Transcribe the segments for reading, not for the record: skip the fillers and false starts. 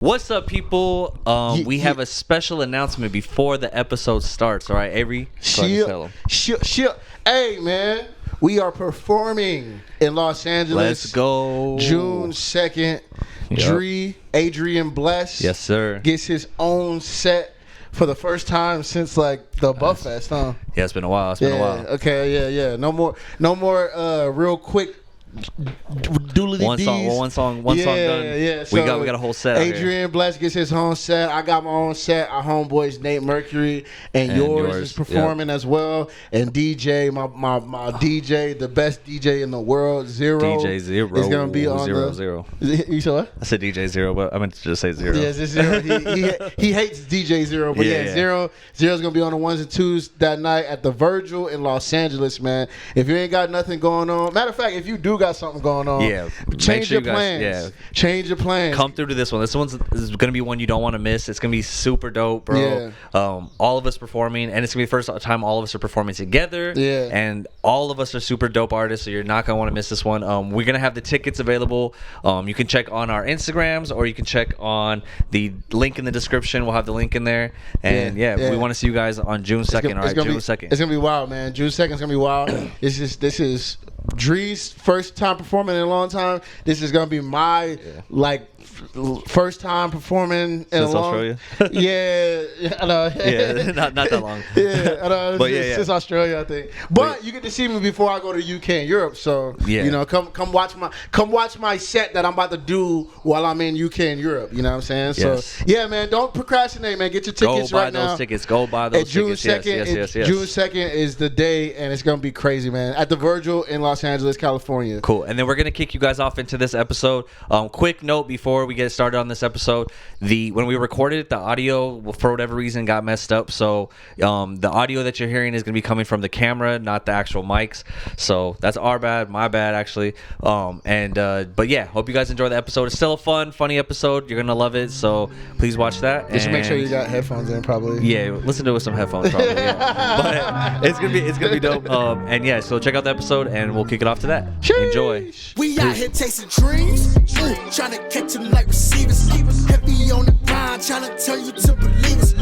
What's up, people? We have a special announcement before the episode starts. All right, Avery, go ahead and tell them. Hey, man, we are performing in Los Angeles. Let's go. June 2nd. Yep. Dj Adrian Blest. Yes, sir. Gets his own set for the first time since like the Buff Fest, huh? Yeah, it's been a while. Okay, yeah. No more real quick doodly One song done. Yeah. So we got a whole set. Adrian Blest gets his own set. I got my own set. Our homeboys Nate Mercury and yours is performing as well. And DJ, my DJ, the best DJ in the world, DJ Zero is gonna be on Zero. You said what? I said DJ Zero, but I meant to just say Zero. Yes, it's Zero. he hates DJ Zero, but Zero's gonna be on the ones and twos that night at the Virgil in Los Angeles, man. If you ain't got nothing going on, matter of fact, if you do got something going on, change your plans. Change your plans. Come through to this one. This one's is gonna be one you don't want to miss. It's gonna be super dope, bro. All of us performing, and it's gonna be the first time all of us are performing together. Yeah. And all of us are super dope artists, so you're not gonna want to miss this one. We're gonna have the tickets available. You can check on our Instagrams, or you can check on the link in the description. We'll have the link in there. And we want to see you guys on June 2nd. All right, June 2nd. It's gonna be wild, man. June 2nd is gonna be wild. This is Dre's first time performing in a long time. This is gonna be my first time performing in since Australia. I know. not that long. I know. But since Australia, I think. But you get to see me before I go to UK and Europe. So you know, come watch my set that I'm about to do while I'm in UK and Europe. You know what I'm saying? Yes. So yeah, man, don't procrastinate, man. Get your tickets right now. Go buy those tickets. June 2nd. Yes. June 2nd is the day, and it's gonna be crazy, man. At the Virgil in Los Angeles, California. Cool. And then we're gonna kick you guys off into this episode. Quick note before we get started on this episode: when we recorded it, the audio for whatever reason got messed up. So the audio that you're hearing is gonna be coming from the camera, not the actual mics. So that's my bad actually. But yeah, hope you guys enjoy the episode. It's still a funny episode. You're gonna love it. So please watch that. Just make sure you got headphones in, probably. Yeah, listen to it with some headphones, probably. But it's gonna be dope. So check out the episode, and we'll kick it off to that. Enjoy. We out here chasing dreams, trying to catch them like receivers. Heavy on the grind, trying to tell you to believe us.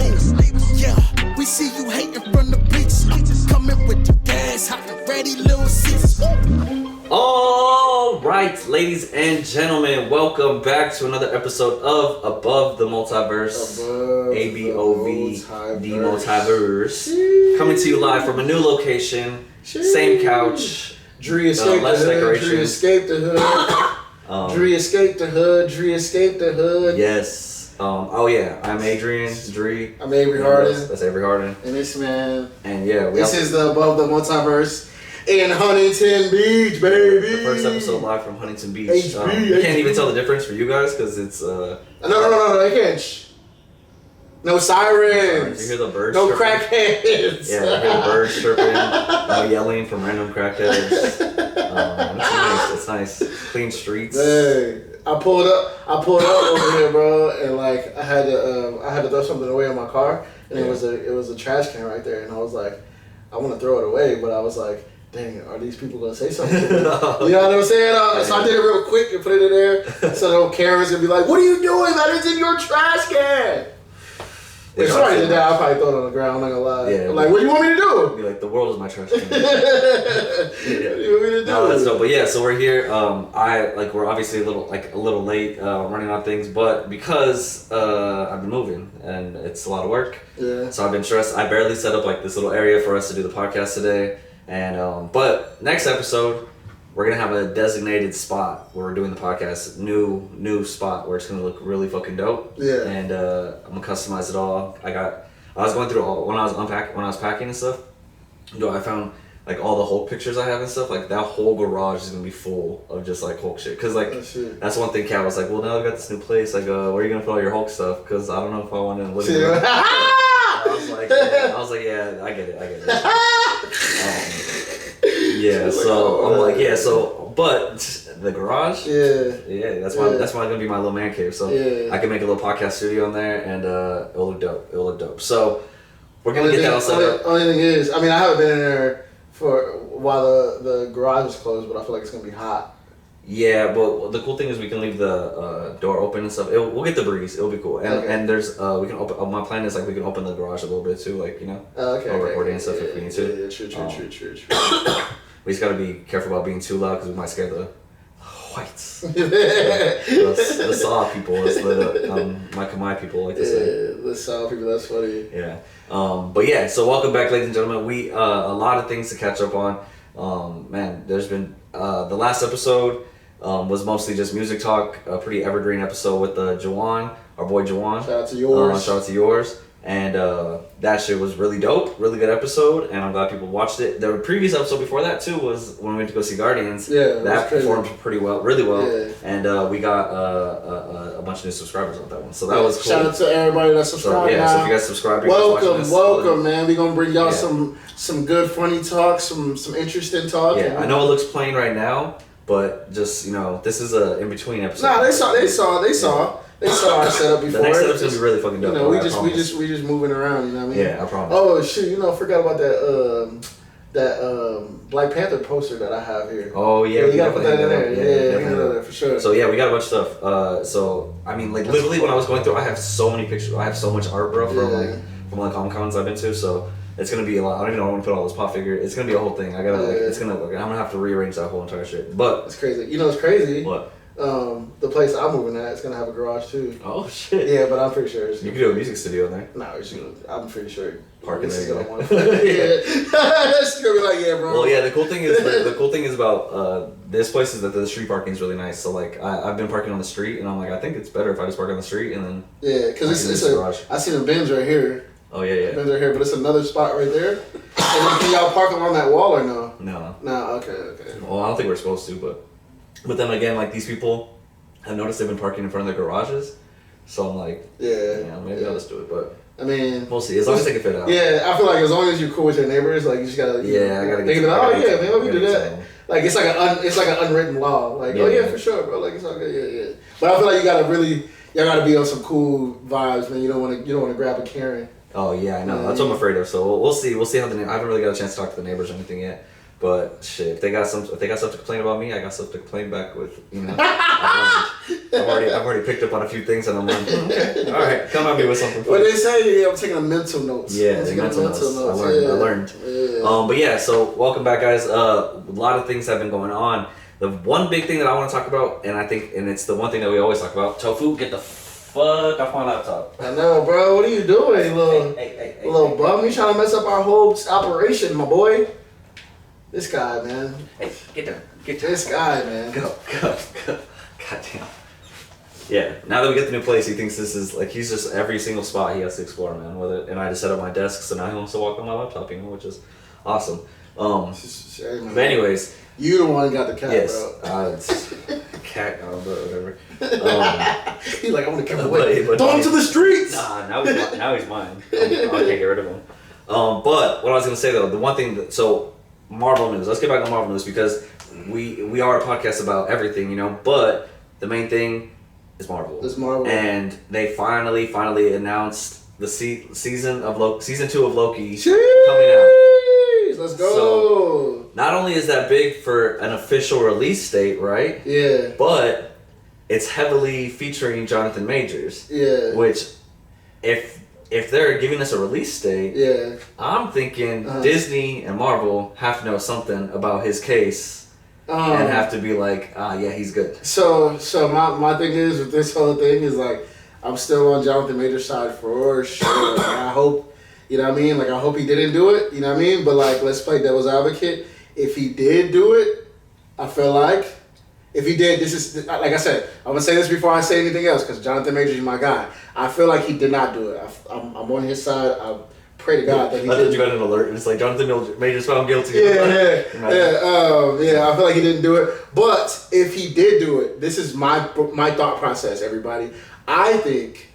Yeah, we see you hating from the beach. Coming with the gas, hot and ready, little Caesars. All right, ladies and gentlemen, welcome back to another episode of Above the Multiverse. ABOV The Multiverse. Coming to you live from a new location, same couch. Dre escaped the hood. Dre escaped the hood. Dre escaped the hood. Dre escaped the hood. Yes. I'm Adrian. Dre. I'm Avery Harden. That's Avery Harden. And this man. And this is the Above the Multiverse in Huntington Beach, baby. The first episode live from Huntington Beach. You can't even tell the difference for you guys because it's No, I can't. No sirens. You hear the birds? No chirping? crackheads. Yeah, you hear the birds chirping. No yelling from random crackheads. It's nice. Clean streets. Hey, I pulled up over here, bro, and like I had to throw something away in my car, and it was a trash can right there, and I was like, I want to throw it away, but I was like, dang, are these people gonna say something? You know what I'm saying? So I did it real quick and put it in there, so the cameras gonna be like, what are you doing? That is in your trash can. If somebody did that, I'd probably throw it on the ground, I'm not gonna lie. Yeah, like, what do you want me to do? Be like, the world is my trash can. What do you want me to do? No, that's dope. But yeah, so we're here. We're obviously a little late running on things, but because I've been moving and it's a lot of work. Yeah. So I've been stressed. I barely set up like this little area for us to do the podcast today. And but next episode, we're gonna have a designated spot where we're doing the podcast. New spot where it's gonna look really fucking dope. Yeah. And I'm gonna customize it all. I was going through when I was packing and stuff. I found like all the Hulk pictures I have and stuff. Like that whole garage is gonna be full of just like Hulk shit. Cause like that's one thing. Kat was like, well, now I got this new place. Like, where are you gonna put all your Hulk stuff? Cause I don't know if I want to live in I was like, yeah, I get it. But the garage, that's gonna be my little man cave. So I can make a little podcast studio in there, and it'll look dope. So we're gonna get that all set up. Only thing is, I mean, I haven't been in there for while the garage is closed, but I feel like it's gonna be hot. Yeah, but the cool thing is we can leave the door open and stuff. We'll get the breeze. It'll be cool. And there's we can open. My plan is like we can open the garage a little bit too, like recording and stuff if we need to. Yeah, true. We just gotta be careful about being too loud because we might scare the whites. the Saw people, as the my Khmer people like to say. The Saw people. That's funny. Yeah. But yeah. So welcome back, ladies and gentlemen. We a lot of things to catch up on. Man, there's been the last episode. Was mostly just music talk, a pretty evergreen episode with Jawan, our boy Jawan. Shout out to yours. Shout out to yours. And that shit was really dope, really good episode, and I'm glad people watched it. The previous episode before that too was when we went to go see Guardians. Yeah, that performed pretty well, really well. Yeah. And we got a bunch of new subscribers on that one, so that was cool. Shout out to everybody that's subscribed. So if you guys subscribe, welcome, man. We're gonna bring y'all some good funny talk, some interesting talk. Yeah, I know it looks plain right now. But just this is a in between episode. Nah, they saw our setup before. The next episode's gonna be really fucking dope. We just moving around. You know what I mean? Yeah, I promise. Oh shit! I forgot about that Black Panther poster that I have here. Oh yeah, you gotta put that in there. Yeah, there for sure. So yeah, we got a bunch of stuff. So I mean, like literally when I was going through, I have so many pictures. I have so much art, bro, from Comic Cons I've been to. So. It's gonna be a lot. I don't even know when to put all this pop figure. It's gonna be a whole thing. I'm gonna have to rearrange that whole entire shit. But it's crazy. It's crazy. What? The place I'm moving at is gonna have a garage too. Oh shit. Yeah, but I'm pretty sure you can do a music studio in there. No, I'm pretty sure. Parking there. Yeah, it's gonna be like bro. Well, yeah. The cool thing is about this place is that the street parking is really nice. So like I've been parking on the street and I'm like I think it's better if I just park on the street and then because it's a garage. I see the bins right here. Oh yeah. Bins right here, but it's another spot right there. And then can y'all park along that wall or no? No. Okay. Well, I don't think we're supposed to, but then again, like these people, I've noticed they've been parking in front of their garages, so I'm like, maybe I'll just do it, but I mean, we'll see. As long as they can fit out. Yeah, I feel like as long as you're cool with your neighbors, like you just gotta. I gotta think about. Man, we do that. Like it's like an unwritten law. Like for sure, bro. Like it's all good. Yeah. But I feel like y'all gotta be on some cool vibes, man. You don't want to grab a Karen. Oh yeah, I know. That's what I'm afraid of. So we'll see. We'll see how I haven't really got a chance to talk to the neighbors or anything yet. But shit, if they got stuff to complain about me, I got stuff to complain back with. I've already picked up on a few things, and I'm like, all right, come at me with something. What they say, I'm taking a mental notes. Yeah, mental notes. I learned. Yeah. But yeah, so welcome back, guys. A lot of things have been going on. The one big thing that I want to talk about, and it's the one thing that we always talk about. Tofu, get the fuck off my laptop. I know, bro. What are you doing, little bum? You trying to mess up our whole operation, my boy? This guy, man. Hey, get down. This guy, man. Go. Goddamn. Yeah. Now that we get the new place, he thinks this is like he's just every single spot he has to explore, man. And I just set up my desk, so now he wants to walk on my laptop, which is awesome. But anyways, you the one got the cat, bro. It's cat, but whatever. He's like, I'm gonna give him away. Throw him to the streets. Nah, now he's mine. I can't get rid of him. But what I was gonna say though, the one thing Marvel news. Let's get back to Marvel news because we are a podcast about everything, but the main thing is Marvel. It's Marvel. And they finally announced the season 2 of Loki coming out. Let's go. So, not only is that big for an official release date, right? Yeah. But it's heavily featuring Jonathan Majors. Yeah. Which, if they're giving us a release date, I'm thinking Disney and Marvel have to know something about his case and have to be like, he's good. So my thing is with this whole thing is like, I'm still on Jonathan Major's side for sure. Like, I hope, you know what I mean? Like, I hope he didn't do it, you know what I mean? But like, let's play devil's advocate. If he did do it, I feel like, if he did, this is, like I said, I'm going to say this before I say anything else, because Jonathan Majors is my guy. I feel like he did not do it. I'm on his side. I pray to God that he did. You got an alert, and it's like, Jonathan Majors found guilty. I feel like he didn't do it. But if he did do it, this is my thought process, everybody. I think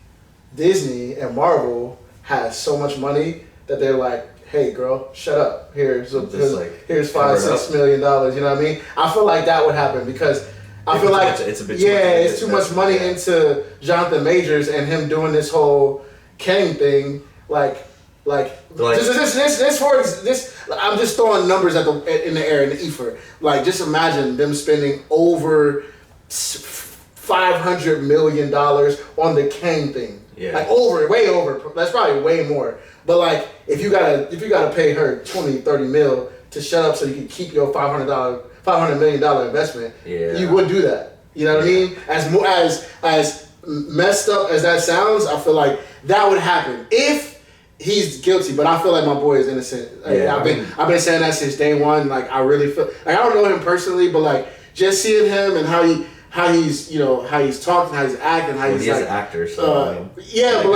Disney and Marvel has so much money that they're like, hey girl, shut up. Here's $5-6 million. You know what I mean? I feel like that would happen because I feel like it's too much money into Jonathan Majors and him doing this whole Kang thing. Like, Like this for this, I'm just throwing numbers in the air in the ether. Like, just imagine them spending over $500 million on the Kane thing. Yeah. Like way over. That's probably way more. But like, if you gotta pay her 20, 30 mil to shut up so you can keep your $500 million investment, you would do that. You know what I mean? As messed up as that sounds, I feel like that would happen if he's guilty. But I feel like my boy is innocent. I've been saying that since day one. Like, I really feel like, I don't know him personally, but like, just seeing him and how he's talking, how he's acting, how he's like an actor. So even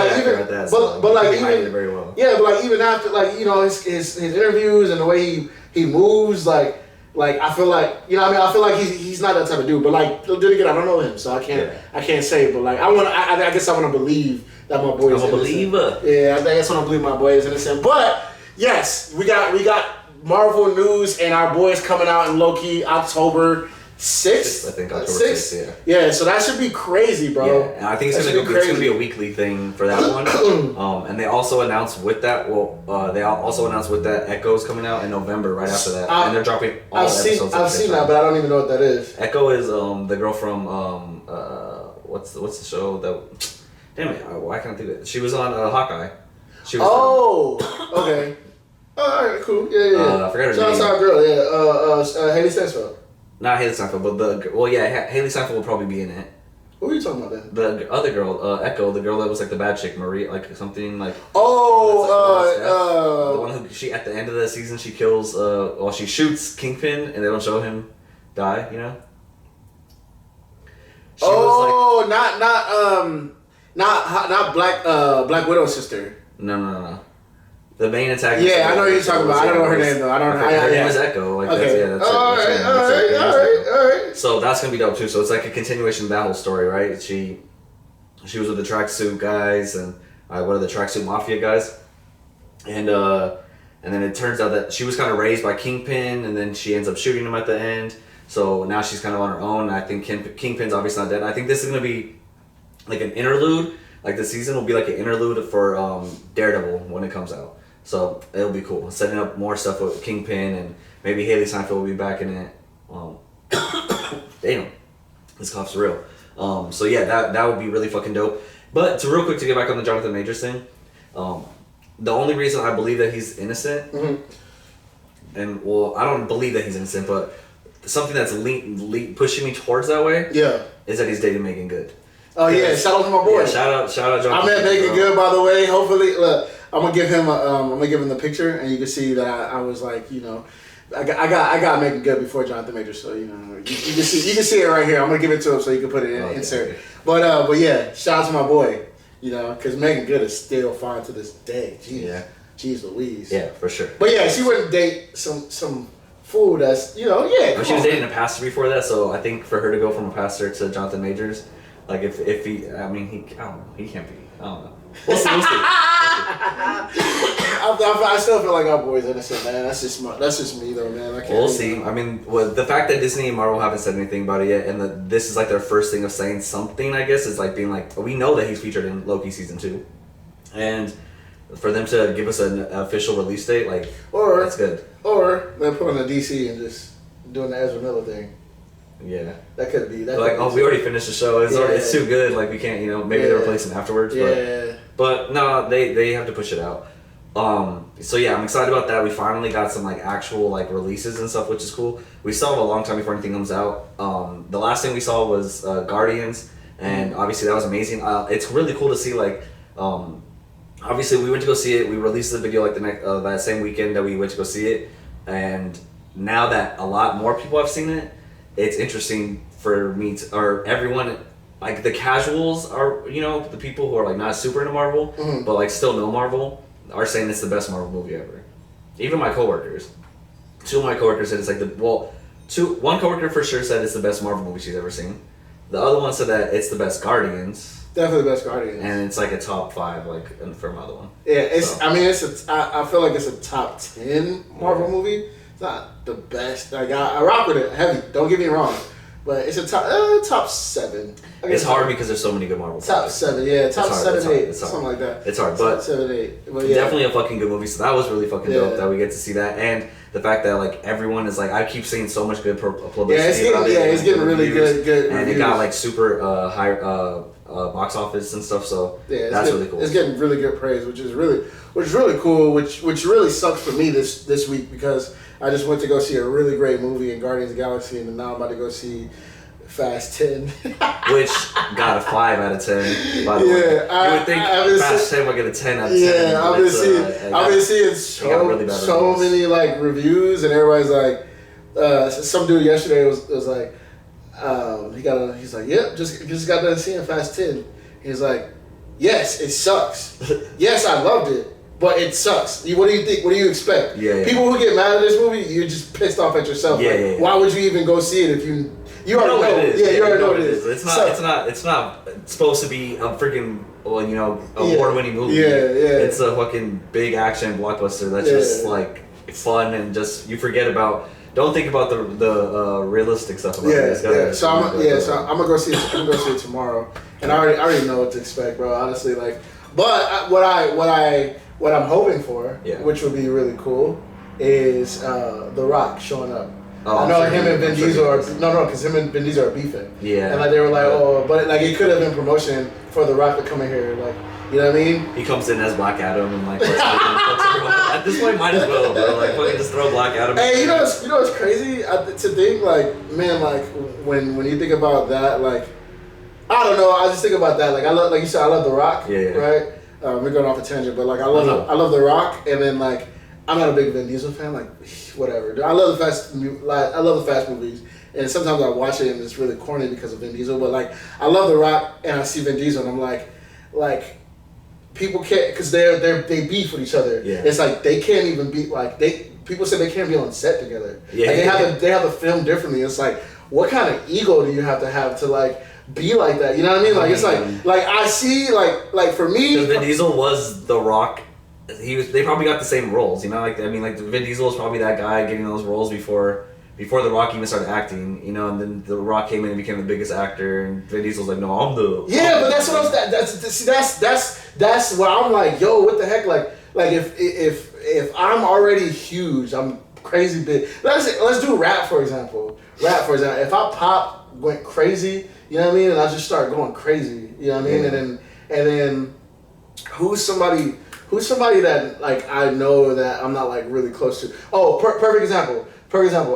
after, like, you know, his interviews and the way he moves, like I feel like, you know what I mean, I feel like he's not that type of dude. But like, then again, I don't know him, so I can't say. But like, I guess I want to believe that my boy is innocent. I'm a believer. Yeah, I guess I want to believe my boy is innocent. But yes, we got Marvel news, and our boy is coming out in Loki October 6th. I think October 6th, yeah. Yeah, so that should be crazy, bro. Yeah, and I think it's gonna be a weekly thing for that one. And they also announced with that, Echo's coming out in November right after that, and they're dropping all episodes. I've seen that, but I don't even know what that is. Echo is the girl from what's the show that? Damn it! Why can't I think of it? She was on Hawkeye. She was okay. All right, cool. Yeah. I forgot her name. Shout out girl. Yeah. Haley Steinfeld. Not Haley Steinfeld, but Haley Steinfeld will probably be in it. Who are you talking about then? The other girl, Echo, the girl that was like the bad chick, Marie, like something like. The one who she at the end of the season she kills. She shoots Kingpin and they don't show him die. You know. Not Black Widow's sister. No. The main antagonist. Yeah, I know who you're talking about. I don't know her name though. I don't know. Her name is Echo. Like, okay. That's all right. So that's gonna be dope too. So it's like a continuation of that whole story, right? She was with the tracksuit guys and one of the tracksuit mafia guys, and then it turns out that she was kind of raised by Kingpin, and then she ends up shooting him at the end. So now she's kind of on her own. I think Kingpin's obviously not dead. I think this is gonna be like an interlude. Like, the season will be like an interlude for Daredevil when it comes out. So it'll be cool. Setting up more stuff with Kingpin, and maybe Haley Steinfeld will be back in it. Damn, this cough's real. So yeah, that would be really fucking dope. But real quick to get back on the Jonathan Majors thing, the only reason I believe that he's innocent, and I don't believe that he's innocent, but something that's pushing me towards that way, is that he's dating Megan Good. Oh yeah, shout out to my boy. Yeah, shout out, Jonathan. I met Megan Good, by the way. Hopefully, look, I'm gonna give him the picture, and you can see that I was like, you know, I got Megan Good before Jonathan Majors, so you know, you can see it right here. I'm gonna give it to him so you can put it in insert. Okay. But yeah, shout out to my boy, you know, because Megan Good is still fine to this day. Jeez. Yeah. Jeez Louise. Yeah, for sure. But yeah, she wouldn't date some fool that's, you know, But she was dating a pastor before that, so I think for her to go from a pastor to Jonathan Majors. Like, if he, I mean, I don't know, he can't be, I don't know. We'll see. I still feel like our boy's innocent, man. That's just me, though, man. We'll see. I mean, the fact that Disney and Marvel haven't said anything about it yet, and that this is like their first thing of saying something, I guess, is like being like, we know that he's featured in Loki season 2, and for them to give us an official release date, like, that's good. Or they put on the DC and just doing the Ezra Miller thing. Yeah, that could be. We already finished the show. It's too good. Like, we can't, you know, maybe they'll replace him afterwards. But no, they have to push it out. So yeah, I'm excited about that. We finally got some like actual like releases and stuff, which is cool. We still have a long time before anything comes out. The last thing we saw was Guardians, and obviously that was amazing. It's really cool to see like. Obviously, we went to go see it. We released the video like the next that same weekend that we went to go see it, and now that a lot more people have seen it. It's interesting for me or everyone, like the casuals are, you know, the people who are like not super into Marvel, but like still know Marvel, are saying it's the best Marvel movie ever. Even my coworkers. 2 of my coworkers said it's like one coworker for sure said it's the best Marvel movie she's ever seen. The other one said that it's the best Guardians. Definitely the best Guardians. And it's like a top 5, like, for my other one. Yeah, I feel like it's a top 10 Marvel movie. It's not the best. Like, I rock with it heavy. Don't get me wrong, But it's a top 7. It's hard because there's so many good Marvel. Top 7, yeah, top 7, 8, something like that. It's hard, but top 7, 8. But definitely a fucking good movie. So that was really fucking dope that we get to see that, and the fact that like everyone is like, I keep seeing so much good publicity. It's getting really good, and reviews. It got like super high box office and stuff. So that's really cool. It's getting really good praise, which is really cool. Which really sucks for me this week because I just went to go see a really great movie in Guardians of the Galaxy, and now I'm about to go see Fast 10. Which got a 5 out of 10, by the way. You would think Fast 10 would get a 10 out of 10. Yeah, I've been seeing so many like reviews, and everybody's like, some dude yesterday was like, he's like, yep, just got done seeing Fast 10. He's like, yes, it sucks. Yes, I loved it. But it sucks. What do you think? What do you expect? People who get mad at this movie, you're just pissed off at yourself. Why would you even go see it if you already know? You already know what it is. It's not supposed to be a freaking award-winning movie. It's a fucking big action blockbuster that's just like fun and just you forget about. Don't think about the realistic stuff about it. So I'm gonna go see it. I'm gonna go see it tomorrow, and I already know what to expect, bro. Honestly, like, but what I'm hoping for, which would be really cool, is The Rock showing up. I know him and Vin Diesel because him and Vin Diesel are beefing. Yeah. And like they were like, but like it could have been promotion for The Rock to come in here, like, you know what I mean? He comes in as Black Adam and like at this point might as well, bro. Like fucking just throw Black Adam. Hey, you know what's crazy to think, like, man, like when you think about that, like, I don't know, I just think about that, like I love, like you said, I love The Rock, right? We're going off a tangent, but like I love The Rock, and then like I'm not a big Vin Diesel fan, like whatever. I love the Fast movies, and sometimes I watch it and it's really corny because of Vin Diesel. But like I love The Rock, and I see Vin Diesel, and I'm like people can't because they beef with each other. Yeah. It's like they can't even be like people say they can't be on set together. Yeah, like they have to film differently. It's like what kind of ego do you have to like be like that? You know what I mean? Like it's like I see like for me, because Vin Diesel was The Rock. They probably got the same roles, you know. Like I mean, like Vin Diesel was probably that guy getting those roles before The Rock even started acting, you know. And then The Rock came in and became the biggest actor, and Vin Diesel's like, no, I'm the but that's what that's what I'm like, yo, what the heck, like if I'm already huge, I'm crazy big. Let's do rap for example. If I went crazy, you know what I mean, and I just start going crazy, you know what I mean, and then who's somebody that like I know that I'm not like really close to. Oh, perfect example.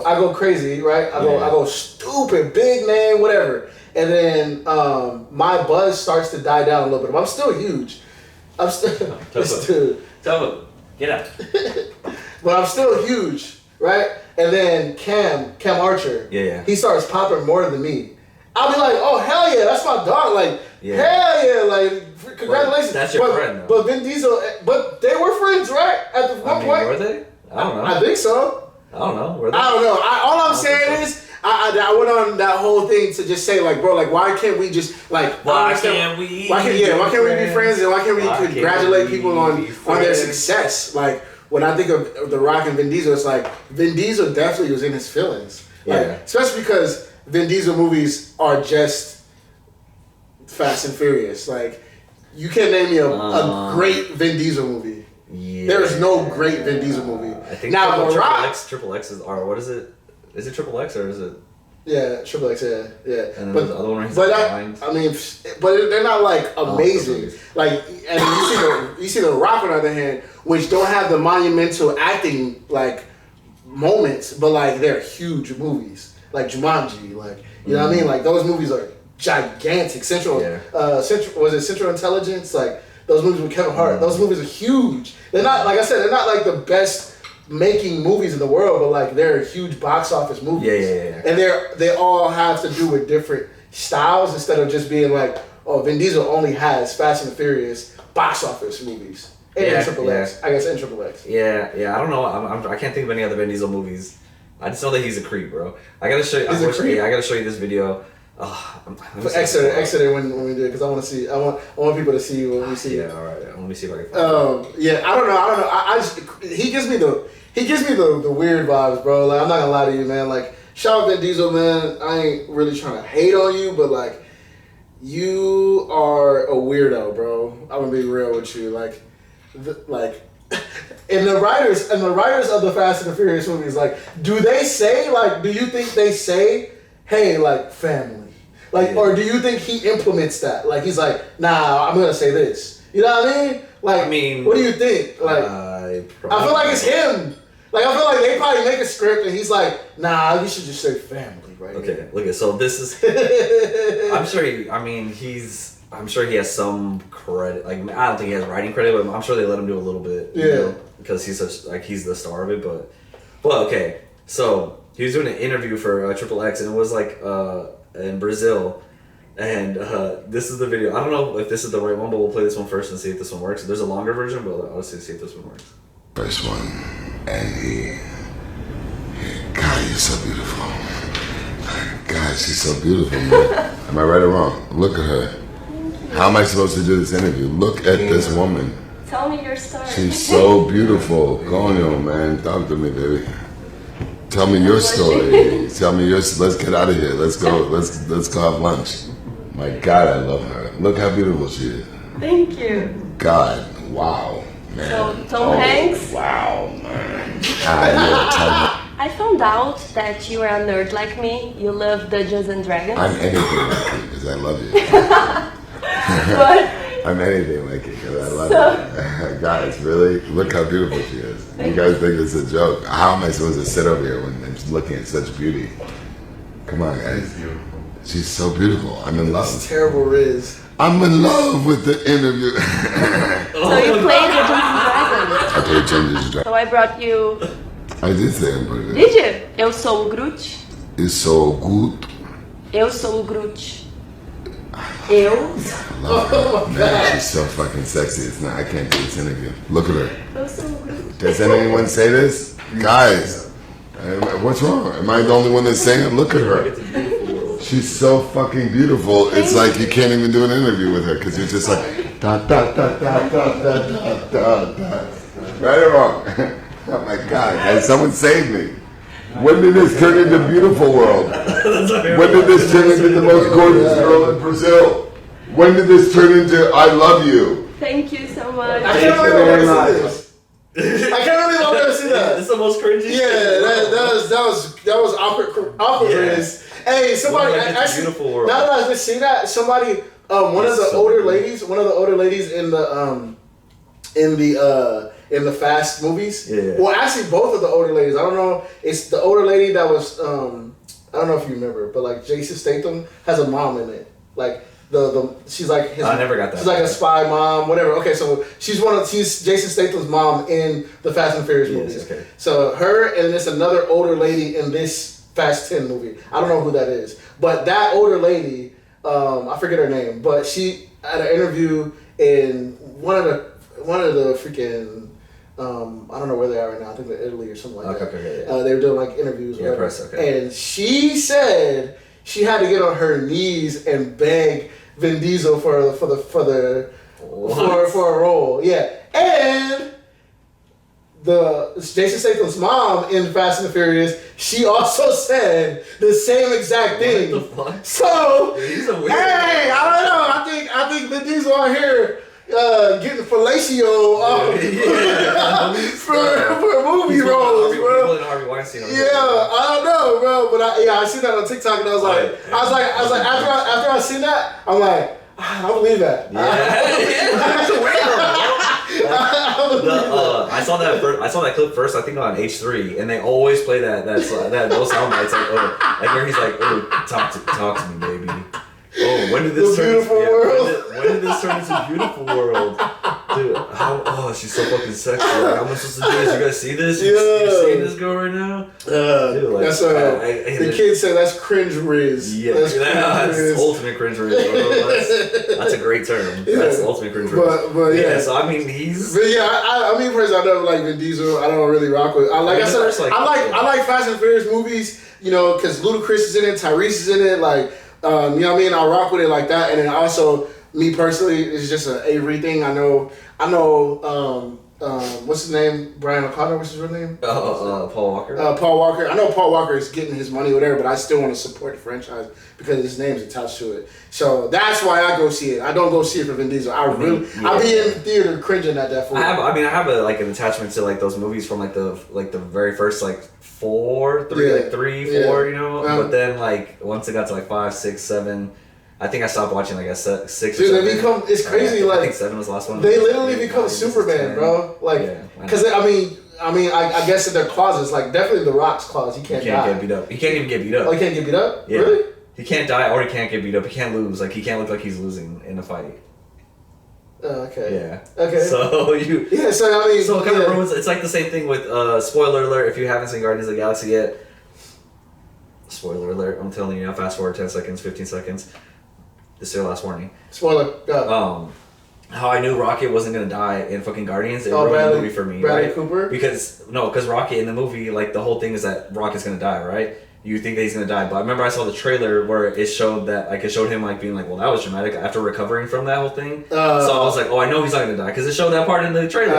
I go crazy, right? I go stupid, big name, whatever, and then my buzz starts to die down a little bit. But I'm still huge. Get out. But I'm still huge, right? And then Cam Archer, he starts popping more than me. I'll be like, oh hell yeah, that's my dog, like hell yeah, like. Congratulations. That's your friend, though. But Vin Diesel, but they were friends, right? At one point. Were they? I don't know. I think so. I don't know. Were they? I don't know. All I'm saying is, I went on that whole thing to just say, like, bro, like, why can't we just, like, why can't we be friends, and why can't we congratulate people on their success? Like, when I think of The Rock and Vin Diesel, it's like, Vin Diesel definitely was in his feelings. Like, especially because Vin Diesel movies are just Fast and Furious. Like, you can't name me a great Vin Diesel movie. Yeah. There's no great Vin Diesel movie. I think now The Rock, Triple X is what is it? Is it Triple X or is it? Yeah, Triple X. Yeah. And then the other one is blind. I mean, but they're not like amazing. Like, and you see the Rock on the other hand, which don't have the monumental acting like moments, but like they're huge movies. Like Jumanji, like you know what I mean? Like those movies are gigantic. Central was it Central Intelligence? Like those movies with Kevin Hart. Those movies are huge. They're not, like I said, they're not like the best making movies in the world, but like they're huge box office movies. Yeah. And they all have to do with different styles instead of just being like, oh, Vin Diesel only has Fast and the Furious box office movies. And Triple X. I guess and Triple X. Yeah. I don't know. I can't think of any other Vin Diesel movies. I just know that he's a creep, bro. I gotta show you. I gotta show you this video. Exit when we do it because I want to see. I want people to see when we see. Yeah, all right. Let me see if I can find it. I don't know. He gives me the weird vibes, bro. Like I'm not gonna lie to you, man. Like shout out Vin Diesel, man. I ain't really trying to hate on you, but like, you are a weirdo, bro. I'm gonna be real with you. Like, and the writers of the Fast and the Furious movies, like, do you think they say, hey, like, family? Like, or do you think he implements that? Like, he's like, nah, I'm gonna say this. You know what I mean? Like, what do you think? Like, I feel like it's him. Like, I feel like they probably make a script and he's like, nah, you should just say family, right? Okay, look at, so this is, I'm sure he has some credit. Like, I don't think he has writing credit, but I'm sure they let him do a little bit. Yeah. You know, because he's the star of it. But okay, so he was doing an interview for Triple X, and it was like in Brazil, and this is the video. I don't know if this is the right one, but we'll play this one first and see if this one works. There's a longer version, but I'll see if this one works. First one, and God, you're so beautiful. God, she's so beautiful, man. Am I right or wrong? Look at her. How am I supposed to do this interview? Look at this woman. Tell me your story. She's so beautiful. Go on, man. Talk to me, baby. Tell me your story. Tell me yours. Let's get out of here. Let's go. Let's go have lunch. My God, I love her. Look how beautiful she is. Thank you. God, wow, man. So, Tom Hanks? Wow, man. I found out that you are a nerd like me. You love Dungeons and Dragons. I'm anything like you because I love you. But I'm anything like you because I love you. Guys, really? Look how beautiful she is. You guys think it's a joke. How am I supposed to sit over here when I'm looking at such beauty? Come on, guys. She's so beautiful. I'm in love. It's terrible, Riz. I'm in love with the interview. So you played Dungeons and Dragons. I played Dungeons and Dragons. So I brought you... I did say I'm pretty good. Did you? Eu sou o Groot. It's so good. Eu sou o Groot. Eu. I love her. Man, she's so fucking sexy. It's not. I can't do this interview. Look at her. Eu sou o Groot. Does anyone say this? Guys, what's wrong? Am I the only one that's saying it? Look at her. She's so fucking beautiful. It's like you can't even do an interview with her because you're just like da da da da da da da da. Right or wrong? Oh my God! Has someone saved me? When did this turn into beautiful world? When did this turn into the most gorgeous girl in Brazil? When did this turn into I love you? Thank you so much. I can't believe I'm gonna see this. I can't believe I'm gonna see that. This is the most cringy. Yeah, that was awkward. Yeah. Hey, somebody actually. Now that I just see that, somebody, one of the older ladies in the Fast movies. Yeah. Well, actually, both of the older ladies. I don't know. It's the older lady that was. I don't know if you remember, but like Jason Statham has a mom in it. Like she's like his. I never got that. She's like a spy mom, whatever. Okay, so she's Jason Statham's mom in the Fast and Furious movies. Okay. So her and there's another older lady in this Fast 10 movie. I don't know who that is, but that older lady, I forget her name, but she had an interview in one of the freaking. I don't know where they are right now. I think they're Italy or something like that. Okay, yeah. They were doing like interviews. Yeah, press, okay. And she said she had to get on her knees and beg Vin Diesel for a role. Yeah, and the Jason Statham's mom in Fast and the Furious, she also said the same exact thing. What the fuck? So he's a weird hey, I don't know. I think Vin Diesel out here. Getting fellatio for movie roles, bro. I don't know, bro, but I seen that on TikTok and I was like, after I seen that, I'm like, I don't believe that. I saw that clip first. I think on H3, and they always play that those sound bites like where he's like, oh, talk to me, baby. Oh, when did this turn into when did this turn into beautiful world? Dude, she's so fucking sexy. Like, how am I supposed to do this? You guys see this? You seeing this girl right now? Dude, like, that's the kids say that's cringe Riz. Yeah, that's ultimate cringe Riz. That's a great term. Yeah. That's ultimate cringe Riz. But yeah. So I mean, he's. But yeah, I mean, personally, I don't like Vin Diesel. I don't really rock with. I like Fast and Furious movies. You know, because Ludacris is in it, Tyrese is in it, like. You know what I mean? I rock with it like that, and then also me personally, it's just an Avery thing. I know. what's his name? Brian O'Connor. What's his real name? Paul Walker. Paul Walker. I know Paul Walker is getting his money, whatever, but I still want to support the franchise because his name's attached to it. So that's why I go see it. I don't go see it for Vin Diesel. I'll be in the theater cringing at that. I have an attachment to like those movies from like the very first like 4, 3, 4, you know. But then like once it got to like 5, 6, 7. I think I stopped watching like at 6 or 7. Dude, they become, it's crazy. I think 7 was the last one. They literally become Superman, bro. Like, because I guess in their clauses, like definitely The Rock's clause, he can't die. Get beat up. He can't even get beat up. Oh, he can't get beat up? Yeah. Really? He can't die or he can't get beat up. He can't lose. Like he can't look like he's losing in a fight. Oh, okay. Yeah. Okay. So you. Yeah. So I mean. So it kind of ruins. It's like the same thing with spoiler alert. If you haven't seen Guardians of the Galaxy yet, spoiler alert. I'm telling you now. Fast forward 10 seconds, 15 seconds. This is your last warning. Spoiler. Go. How I knew Rocket wasn't gonna die in fucking Guardians. It ruined the movie for me. Bradley right? Cooper. Because Rocket in the movie, like the whole thing is that Rocket's gonna die, right? You think that he's gonna die, but I remember I saw the trailer where it showed that, like, it showed him like being like, well, that was dramatic after recovering from that whole thing. So I was like, oh, I know he's not gonna die because it showed that part in the trailer.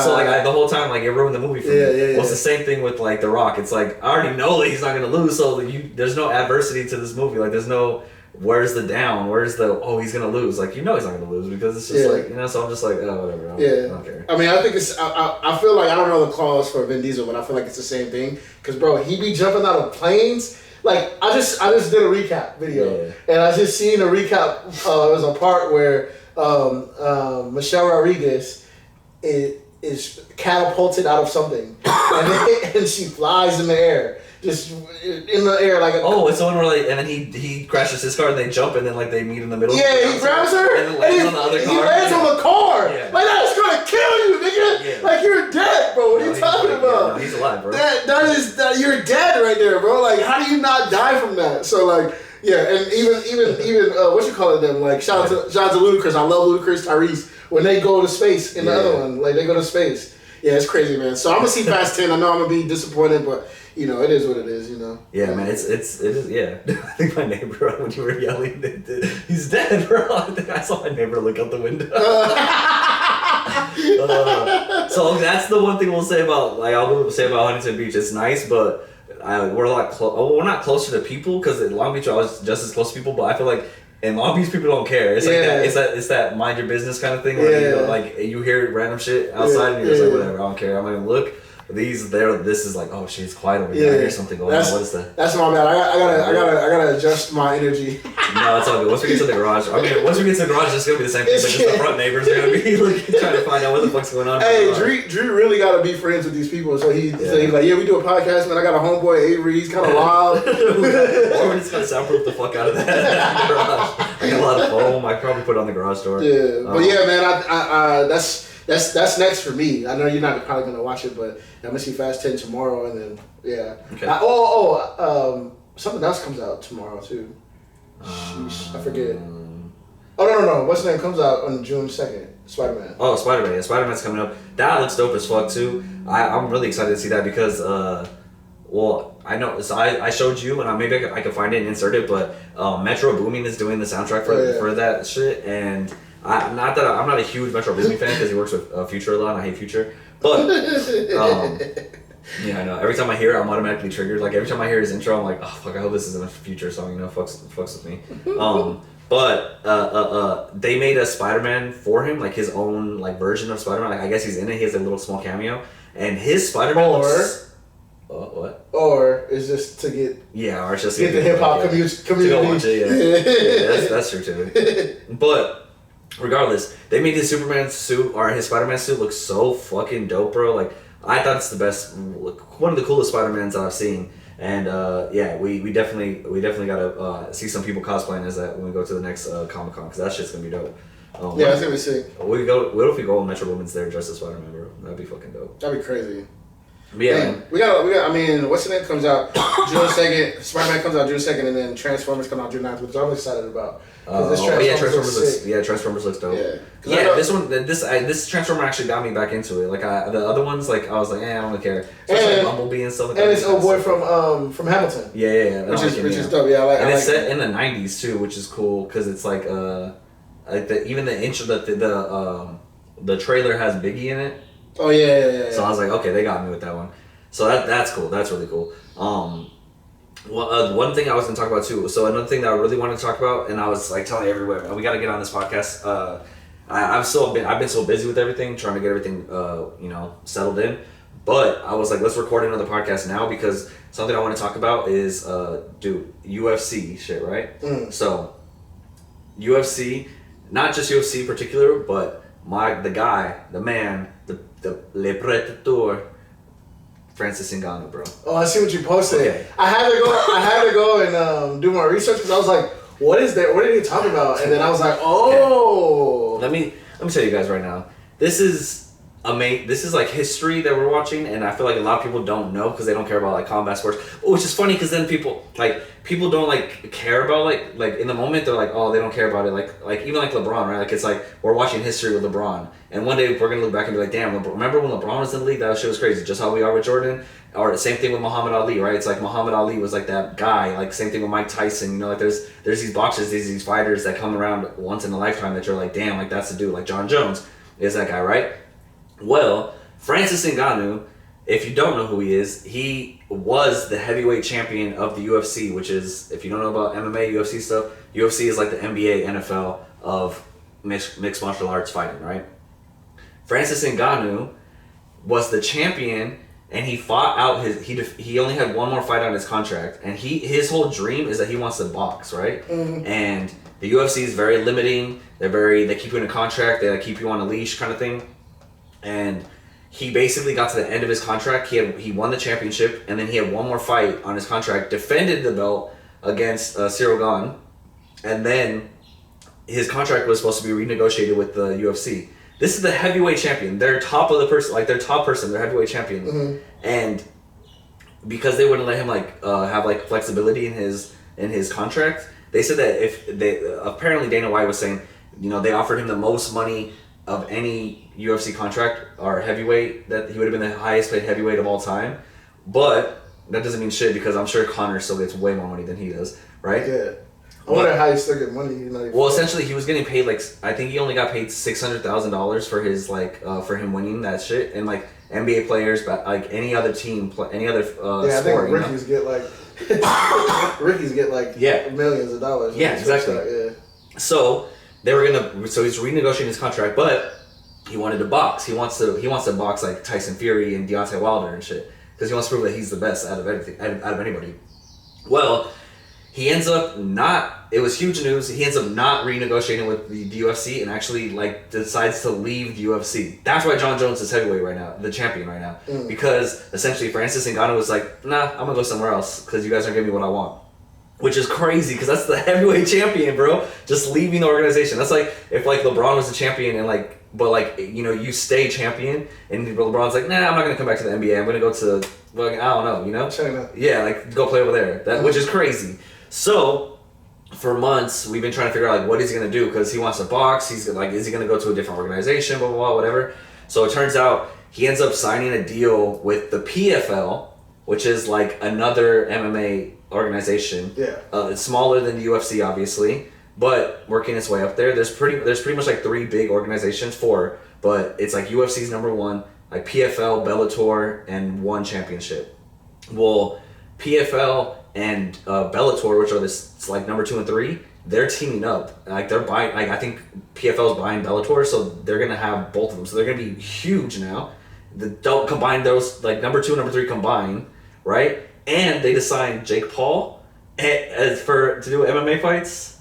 So like the whole time, like it ruined the movie for me. Well, it's the same thing with like The Rock. It's like I already know that he's not gonna lose, so there's no adversity to this movie. Like there's no. Where's the down? Where's the he's gonna lose? Like he's not gonna lose because it's just like So I'm just like whatever. I don't care. I mean, I think it's. I feel like I don't know the clause for Vin Diesel, but I feel like it's the same thing. Cause bro, he be jumping out of planes. Like I just did a recap video, and I just seen a recap. It was a part where Michelle Rodriguez is catapulted out of something, and she flies in the air. Just in the air like it's the one where like and then he crashes his car and they jump and then like they meet in the middle. Yeah, he grabs her and then lands on the other car. He lands on the car. Yeah. Like that's gonna kill you, nigga. Yeah. Like you're dead, bro. What are you talking about? No, he's alive, bro. That you're dead right there, bro. Like how do you not die from that? So like and even what you call it them like shout out to Ludacris. I love Ludacris, Tyrese when they go to space in the other one. Like they go to space. Yeah, it's crazy, man. So I'm gonna see Fast 10. I know I'm gonna be disappointed, but it is what it is, Yeah, man, it is. Yeah, I think my neighbor when you were yelling, he's dead, bro. I think I saw my neighbor look out the window. So that's the one thing we'll say about Huntington Beach. It's nice, but we're a lot we're not closer to people because in Long Beach I was just as close to people, but I feel like. In Long Beach, people don't care. It's like that. It's that mind your business kind of thing. Where you hear random shit outside, and you're just like, whatever. I don't care. I'm gonna look. This is like, oh shit, it's quiet over here. I hear something going on. What is that? That's my bad. I gotta adjust my energy. No, it's all good. Once we get to the garage, once we get to the garage, it's gonna be the same thing. Like just the front neighbors are gonna be trying to find out what the fuck's going on. Hey, Drew really gotta be friends with these people. So he's like, we do a podcast, man. I got a homeboy, Avery. He's kind of wild. Or we're just gonna soundproof the fuck out of that garage. I got a lot of foam. I probably put it on the garage door. Yeah, but yeah, man. I that's next for me. I know you're not probably gonna watch it, but I'm gonna see Fast 10 tomorrow, and then Okay. Something else comes out tomorrow too. Sheesh, I forget. Oh no! What's the name comes out on June 2nd? Spider-Man. Oh, Spider-Man! Yeah, Spider-Man's coming up. That looks dope as fuck too. I'm really excited to see that because I know. So I showed you, and maybe I can find it and insert it. But Metro Boomin is doing the soundtrack for that shit, and. I'm not a huge Metro Boomin fan because he works with Future a lot and I hate Future. But I know. Every time I hear it, I'm automatically triggered. Like every time I hear his intro, I'm like, oh fuck, I hope this isn't a Future song. Fucks with me. But they made a Spider-Man for him, like his own like version of Spider-Man. Like I guess he's in it. He has a little small cameo, and his Spider-Man looks. What? Or is this to get? Yeah, or it's just to get the hip hop community. To go watch it, yeah, that's true too. But. Regardless, they made his Superman suit or his Spider-Man suit look so fucking dope, bro. Like I thought it's the best, one of the coolest Spider-Mans that I've seen. And we definitely gotta see some people cosplaying as that when we go to the next Comic-Con because that shit's gonna be dope. That's gonna be sick. What if we go on Metro Women's there dressed as Spider-Man, bro? That'd be fucking dope. That'd be crazy. Yeah, man. We got. I mean, what's the name comes out June 2nd. Spider-Man comes out June 2nd, and then Transformers come out June 9th, which I'm excited about. Transformers looks dope. This Transformer actually got me back into it. Like the other ones, like I was like, I don't really care. Especially like Bumblebee and stuff like that. And it's old boy from Hamilton. Yeah. Which is dope. Yeah, I like. And it's set in the '90s too, which is cool because it's like even the intro the trailer has Biggie in it. Oh yeah. So I was like, okay, they got me with that one. So that's cool. That's really cool. One thing I was gonna talk about too. So another thing that I really wanted to talk about, and I was like telling everywhere, we got to get on this podcast. I've been so busy with everything, trying to get everything settled in. But I was like, let's record another podcast now because something I want to talk about is UFC shit, right? So UFC, not just UFC in particular, but the man, Le Predator, Francis Ngannou, bro. Oh, I see what you posted. Okay. I had to go and do my research because I was like, what is that? What are you talking about? And then I was like, oh. Okay. Let me tell you guys right now. This is amazing. This is like history that we're watching, and I feel like a lot of people don't know because they don't care about like combat sports. Which is funny because then people don't like care about like in the moment they're like, oh, they don't care about it. Like even like LeBron, right? Like it's like we're watching history with LeBron, and one day we're gonna look back and be like, damn, remember when LeBron was in the league? That shit was crazy. Just how we are with Jordan. Or the same thing with Muhammad Ali, right? It's like Muhammad Ali was like that guy. Like same thing with Mike Tyson. You know, like there's these boxers, these fighters that come around once in a lifetime that you're like, damn, like that's the dude. Like John Jones is that guy, right? Well, Francis Ngannou, if you don't know who he is, he was the heavyweight champion of the UFC, which is, if you don't know about MMA, UFC stuff, UFC is like the NBA, NFL of mixed martial arts fighting, right? Francis Ngannou was the champion, and he fought out he only had one more fight on his contract, and his whole dream is that he wants to box, right? Mm-hmm. And the UFC is very limiting. They keep you in a contract, they keep you on a leash kind of thing. And he basically got to the end of his contract. He won the championship, and then he had one more fight on his contract, defended the belt against Cyril Gane, and then his contract was supposed to be renegotiated with the UFC. This is the heavyweight champion. They're top of the person, like they're top person. They're heavyweight champion, and because they wouldn't let him have like flexibility in his contract, they said that apparently Dana White was saying, they offered him the most money of any UFC contract or heavyweight, that he would have been the highest paid heavyweight of all time. But that doesn't mean shit because I'm sure Conor still gets way more money than he does, right? Yeah. I wonder how you still get money. Well, essentially, he was getting paid I think he only got paid $600,000 for his for him winning that shit, and like NBA players, but like any other team, any other sport. I think rookies get millions of dollars. Yeah, exactly. Yeah. So he's renegotiating his contract, but he wanted to box. He wants to box like Tyson Fury and Deontay Wilder and shit because he wants to prove that he's the best out of anybody. Well, he ends up it was huge news. He ends up not renegotiating with the UFC and actually decides to leave the UFC. That's why John Jones is heavyweight right now, the champion right now, because essentially Francis Ngannou was like, nah, I'm gonna go somewhere else because you guys aren't giving me what I want. Which is crazy because that's the heavyweight champion, bro. Just leaving the organization. That's like if LeBron was the champion and you stay champion and LeBron's like, nah, I'm not gonna come back to the NBA. I'm gonna go to I don't know, China. Yeah, go play over there. Which is crazy. So for months we've been trying to figure out what is he gonna do because he wants to box. He's is he gonna go to a different organization? Blah blah blah, whatever. So it turns out he ends up signing a deal with the PFL, which is like another MMA organization. Yeah. It's smaller than the UFC, obviously, but working its way up there. There's pretty much like 3 big organizations, 4, but it's like UFC's number 1, like PFL, Bellator, and one championship. Well, PFL and Bellator, which are this like number 2 and 3, they're teaming up. Like they're buying. Like I think PFL is buying Bellator, so they're gonna have both of them. So they're gonna be huge now. Don't combine those like number 2 and number 3 combine, right? And they just signed Jake Paul to do MMA fights,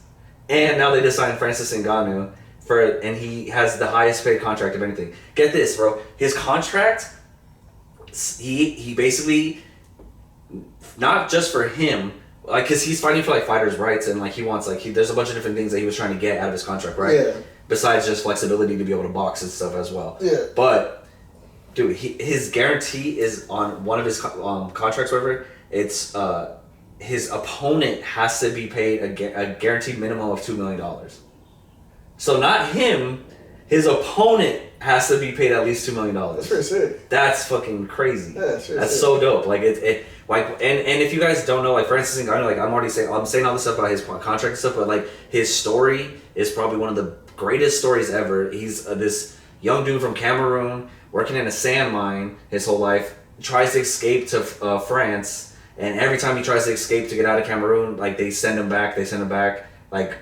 and now they just signed Francis Ngannou and he has the highest paid contract of anything. Get this, bro. His contract, he basically, not just for him, because he's fighting for fighters' rights and he wants there's a bunch of different things that he was trying to get out of his contract, right? Yeah. Besides just flexibility to be able to box and stuff as well. Yeah. But dude, his guarantee is on one of his contracts, whatever. It's his opponent has to be paid a guaranteed minimum of $2 million. So not him, his opponent has to be paid at least $2 million. That's pretty sick. That's fucking crazy. Yeah, that's sick. So dope. And if you guys don't know, Francis Ngannou, I'm saying all this stuff about his contract and stuff, but his story is probably one of the greatest stories ever. He's this young dude from Cameroon, working in a sand mine his whole life, tries to escape to France, and every time he tries to escape to get out of Cameroon, like they send him back, like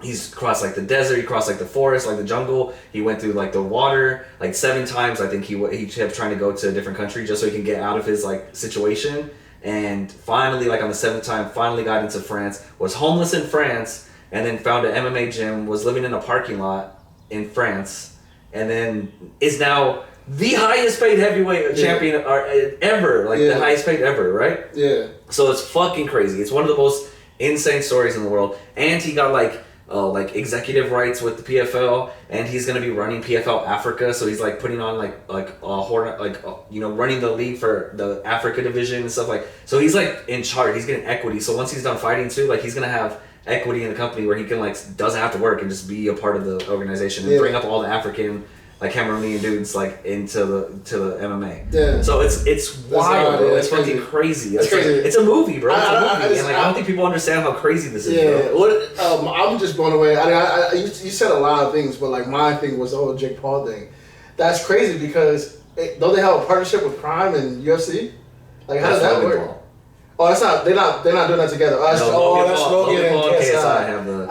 he's crossed like the desert, he crossed like the forest, like the jungle, he went through like the water, like 7 times I think he kept trying to go to a different country just so he can get out of his like situation, and finally like on the 7th time finally got into France, was homeless in France, and then found an MMA gym, was living in a parking lot in France, and then is now the highest paid heavyweight champion ever, like the highest paid ever, right? Yeah. So it's fucking crazy. It's one of the most insane stories in the world, and he got like executive rights with the PFL, and he's gonna be running PFL Africa. So he's like putting on running the league for the Africa division and stuff like. So he's like in charge. He's getting equity. So once he's done fighting too, like he's gonna have equity in the company where he can like doesn't have to work and just be a part of the organization and bring up all the African like Cameroonian dudes like into the MMA. Yeah. So it's wild, bro. It's fucking crazy. It's crazy. It's a movie, bro. It's a movie. And like I don't think people understand how crazy this is, bro. I'm just blown away. You said a lot of things, but like my thing was the whole Jake Paul thing. That's crazy because don't they have a partnership with Prime and UFC? Like how does that work? Paul. Oh, that's not. They're not doing that together. That's Logan and KSI have the.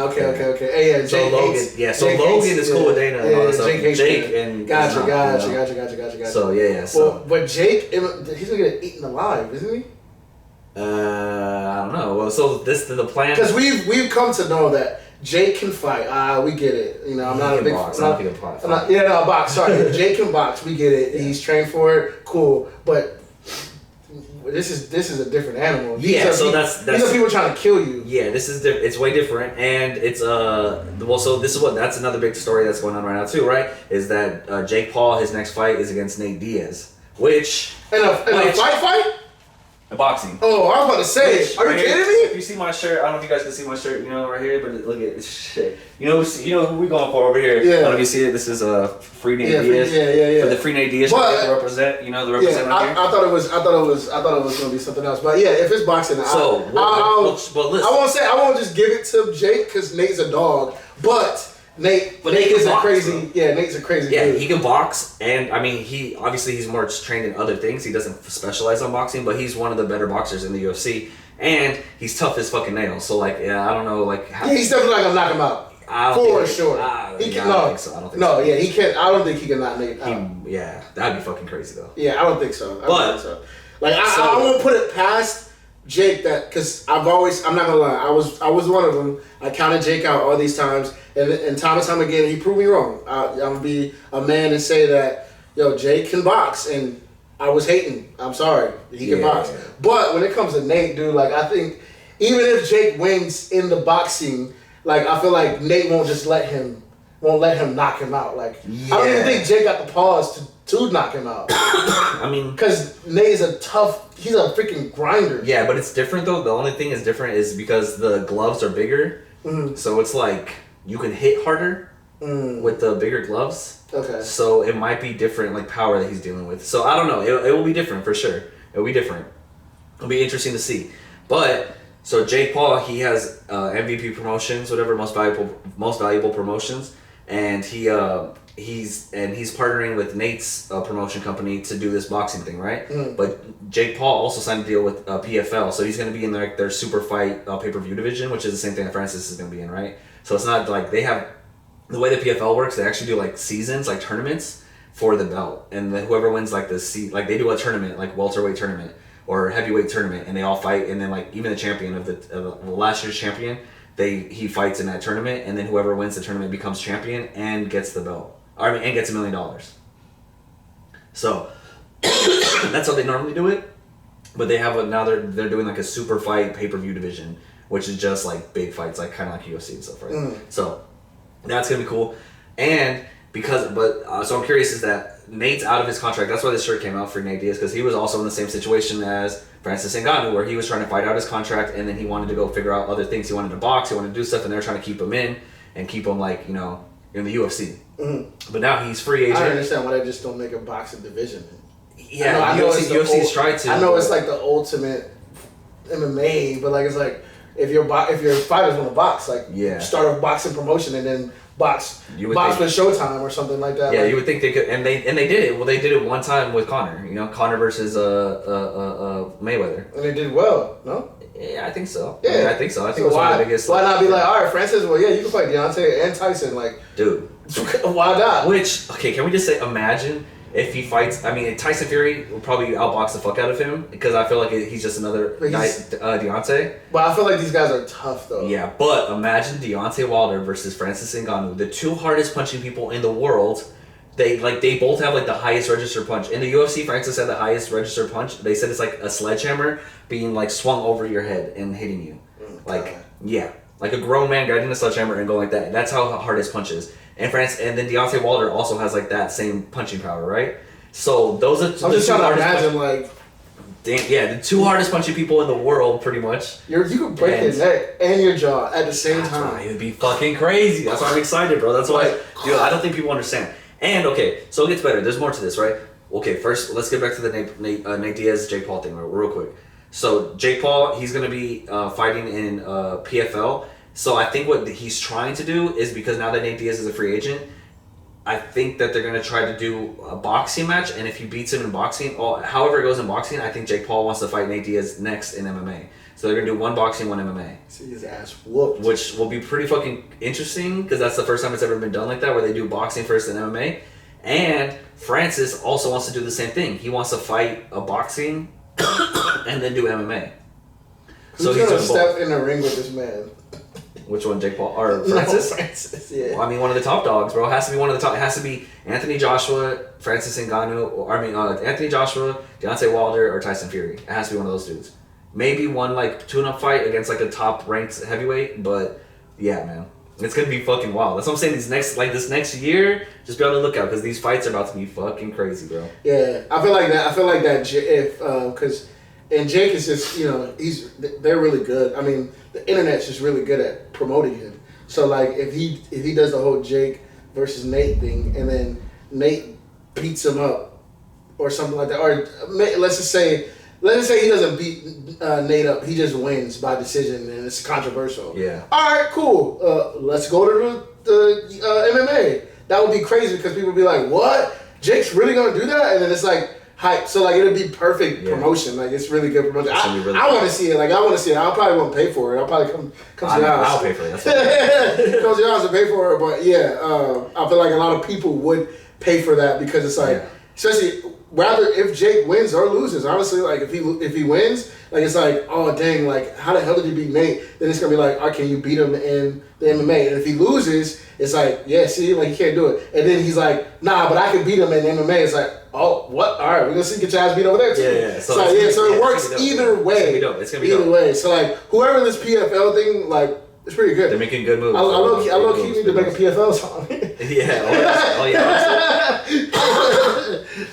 Okay. Hey, yeah, so Logan. So Logan is cool with Dana and all that stuff. Jake and gotcha. So yeah. So but Jake, he's gonna get eaten alive, isn't he? I don't know. Well, so the plan. Because we've come to know that Jake can fight. We get it. You know, I'm not a big box. Box. Sorry, Jake can box. We get it. He's trained for it. Cool, but. This is a different animal. These are people trying to kill you. Yeah, this is it's way different, and it's so this is that's another big story that's going on right now too, right? Is that Jake Paul, his next fight is against Nate Diaz, which in a fight. Boxing. Oh, I was about to say, are you kidding me? If you see my shirt, I don't know if you guys can see my shirt, you know, right here, but look at this shit. You know who we going for over here. Yeah. I don't know if you see it. This is Free Nate Diaz. Yeah. For the Free Nate Diaz to represent, the representative. I thought it was gonna be something else. But yeah, if it's boxing, I won't just give it to Jake because Nate's a dog, but. Nate is a crazy. Yeah, Nate's a crazy. Yeah, dude. He can box, and I mean, he's more trained in other things. He doesn't specialize on boxing, but he's one of the better boxers in the UFC, and he's tough as fucking nails. So like, I don't know, like. He's definitely not gonna knock him out. For sure. He can. I don't think so. He can't. I don't think he can knock Nate out. Yeah, that'd be fucking crazy though. Yeah, I don't think so. I won't put it past Jake because I'm not gonna lie, I was one of them. I counted Jake out all these times, and time and time again he proved me wrong. I'm gonna be a man and say that Jake can box, and I was hating. I'm sorry, he can box. Yeah. But when it comes to Nate, dude, like I think even if Jake wins in the boxing, like I feel like Nate won't let him knock him out. Like I don't even think Jake got the pause to knock him out. I mean, because Nate is he's a freaking grinder. Yeah, but it's different though. The only thing is different is because the gloves are bigger. Mm-hmm. So it's like you can hit harder with the bigger gloves. Okay. So it might be different, like power that he's dealing with. So I don't know. It will be different for sure. It will be different. It'll be interesting to see. But so Jake Paul, he has MVP promotions, whatever, most valuable promotions, and he's partnering with Nate's promotion company to do this boxing thing, right? Mm. But Jake Paul also signed a deal with PFL, so he's going to be in their super fight pay-per-view division, which is the same thing that Francis is going to be in, right? So it's not like they have the way the PFL works. They actually do like seasons, like tournaments for the belt, and then whoever wins like like they do a tournament, like welterweight tournament or heavyweight tournament, and they all fight, and then like even the champion of the last year's champion, he fights in that tournament, and then whoever wins the tournament becomes champion and gets the belt. And gets $1 million. So that's how they normally do it. But they have now they're doing like a super fight pay-per-view division, which is just like big fights, like kind of like UFC and stuff, right? Mm. So that's gonna be cool. And so I'm curious is that Nate's out of his contract. That's why this shirt came out for Nate Diaz, because he was also in the same situation as Francis Ngannou, where he was trying to fight out his contract, and then he wanted to go figure out other things. He wanted to box, he wanted to do stuff, and they're trying to keep him in and keep him like in the UFC. Mm-hmm. But now he's free agent. I don't understand why they just don't make a boxing division. Yeah, I know UFC's tried to. I know it's like the ultimate MMA, but like it's like if your fighters want to box, like start a boxing promotion and then box with Showtime or something like that. Yeah, like, you would think they could, and they did it. Well, they did it one time with Conor. You know, Conor versus Mayweather. And they did well, no? Yeah, I think so. Yeah, I mean, I think so. I think so it was one of the biggest. Why not be like, all right, Francis? Well, yeah, you can fight Deontay and Tyson, like, dude. Why not? Which, okay, can we just say, imagine if he fights? I mean, Tyson Fury will probably outbox the fuck out of him because I feel like he's just another guy, Deontay. But I feel like these guys are tough though. Yeah, but imagine Deontay Wilder versus Francis Ngannou, the two hardest punching people in the world. They both have like the highest registered punch. In the UFC, Francis had the highest registered punch. They said it's like a sledgehammer being like swung over your head and hitting you. Yeah. Like a grown man guiding a sledgehammer and going like that. That's how hard his punch is. And then Deontay Wilder also has like that same punching power, right? So those are I'm just trying to imagine like the two hardest punching people in the world, pretty much. You could break his neck and your jaw at the same time. It would be fucking crazy. That's why I'm excited, bro. That's why, dude, I don't think people understand. And okay, so it gets better. There's more to this, right? Okay, first let's get back to the Nate Diaz Jake Paul thing real quick. So Jake Paul, he's gonna be fighting in PFL. So I think what he's trying to do is, because now that Nate Diaz is a free agent, I think that they're gonna try to do a boxing match, and if he beats him in boxing, or however it goes in boxing, I think Jake Paul wants to fight Nate Diaz next in MMA. So they're gonna do one boxing, one MMA. See his ass whooped. Which will be pretty fucking interesting because that's the first time it's ever been done like that, where they do boxing first and MMA. And Francis also wants to do the same thing. He wants to fight a boxing and then do MMA. Who's gonna step in the ring with this man? Which one, Jake Paul or Francis? No, Francis, yeah. Well, I mean, one of the top dogs, bro. It has to be one of the top. It has to be Anthony Joshua, Francis Ngannou. Anthony Joshua, Deontay Wilder, or Tyson Fury. It has to be one of those dudes. Maybe one like tune-up fight against like a top-ranked heavyweight, but yeah, man, it's gonna be fucking wild. That's what I'm saying. This next year, just be on the lookout because these fights are about to be fucking crazy, bro. Yeah, I feel like that. If because and Jake is just they're really good. I mean, the internet's just really good at promoting him. So like if he does the whole Jake versus Nate thing, and then Nate beats him up or something like that, or let's just say he doesn't beat Nate up, he just wins by decision and it's controversial. Yeah. All right, cool. Let's go to the MMA. That would be crazy because people would be like, "What? Jake's really gonna do that?" And then it's like hype. So like it'll be perfect promotion. Like it's really good promotion. I want to see it. Like I want to see it. I probably won't pay for it. I'll probably come to your house. I'll pay for it. Come to your house and pay for it. But yeah, I feel like a lot of people would pay for that because it's like, especially rather if Jake wins or loses. Honestly, like if he wins, like it's like, oh dang, like how the hell did you beat Nate? Then it's gonna be like, oh, can you beat him in the MMA? And if he loses, it's like, yeah, see, like you can't do it. And then he's like, nah, but I can beat him in MMA. It's like, oh, what? All right, we're gonna see get your ass beat over there too. Yeah. So it works either way. It's gonna be either way. So like whoever this PFL thing, like it's pretty good. They're making good moves. I low key need to make a PFL song. Oh yeah.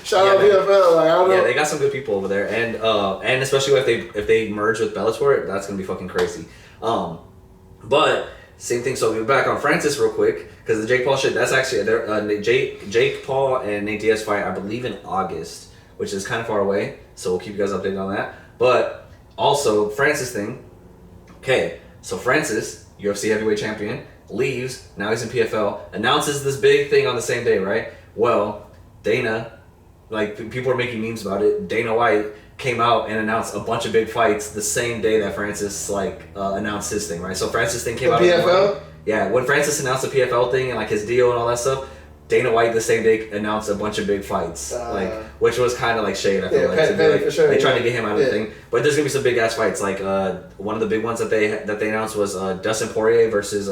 Shout out PFL. Like, I don't know. Yeah, they got some good people over there, and especially if they merge with Bellator, that's gonna be fucking crazy. But same thing. So we're back on Francis real quick because the Jake Paul shit. That's actually Jake Paul and Nate Diaz fight, I believe, in August, which is kind of far away. So we'll keep you guys updated on that. But also Francis thing. Okay, so Francis, UFC heavyweight champion, leaves. Now he's in PFL. Announces this big thing on the same day, right? Well, Dana, like people are making memes about it. Dana White came out and announced a bunch of big fights the same day that Francis announced his thing, right? So Francis thing came out. PFL? Yeah, when Francis announced the PFL thing and like his deal and all that stuff, Dana White the same day announced a bunch of big fights, which was kind of like shade. I feel like for sure, they tried to get him out of the thing, but there's gonna be some big ass fights. Like one of the big ones that they announced was Dustin Poirier versus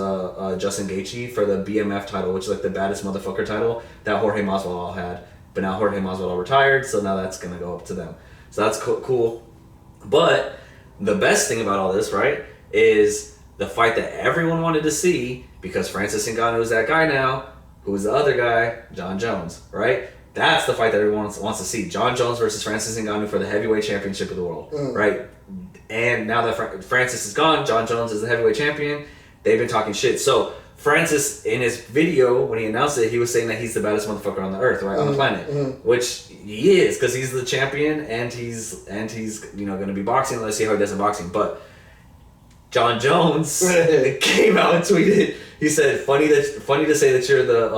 Justin Gaethje for the BMF title, which is like the baddest motherfucker title that Jorge Masvidal had. But now Jorge Masvidal retired, so now that's gonna go up to them. So that's cool. But the best thing about all this, right, is the fight that everyone wanted to see because Francis Ngannou is that guy now. Who is the other guy? John Jones, right? That's the fight that everyone wants to see. John Jones versus Francis Ngannou for the heavyweight championship of the world, right? And now that Francis is gone, John Jones is the heavyweight champion. They've been talking shit. So Francis, in his video, when he announced it, he was saying that he's the baddest motherfucker on the earth, right, on the planet, which he is because he's the champion and he's going to be boxing. Let's see how he does in boxing. But John Jones came out and tweeted. He said, "Funny to say that you're the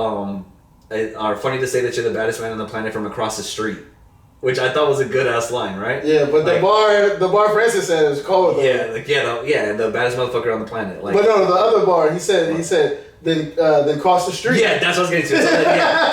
funny to say that you're the baddest man on the planet from across the street." Which I thought was a good ass line, right? Yeah, but the bar Francis said is cold. Though. Yeah, the baddest motherfucker on the planet. Like, but no, the other bar, he said, then cross the street. Yeah, that's what I was getting to.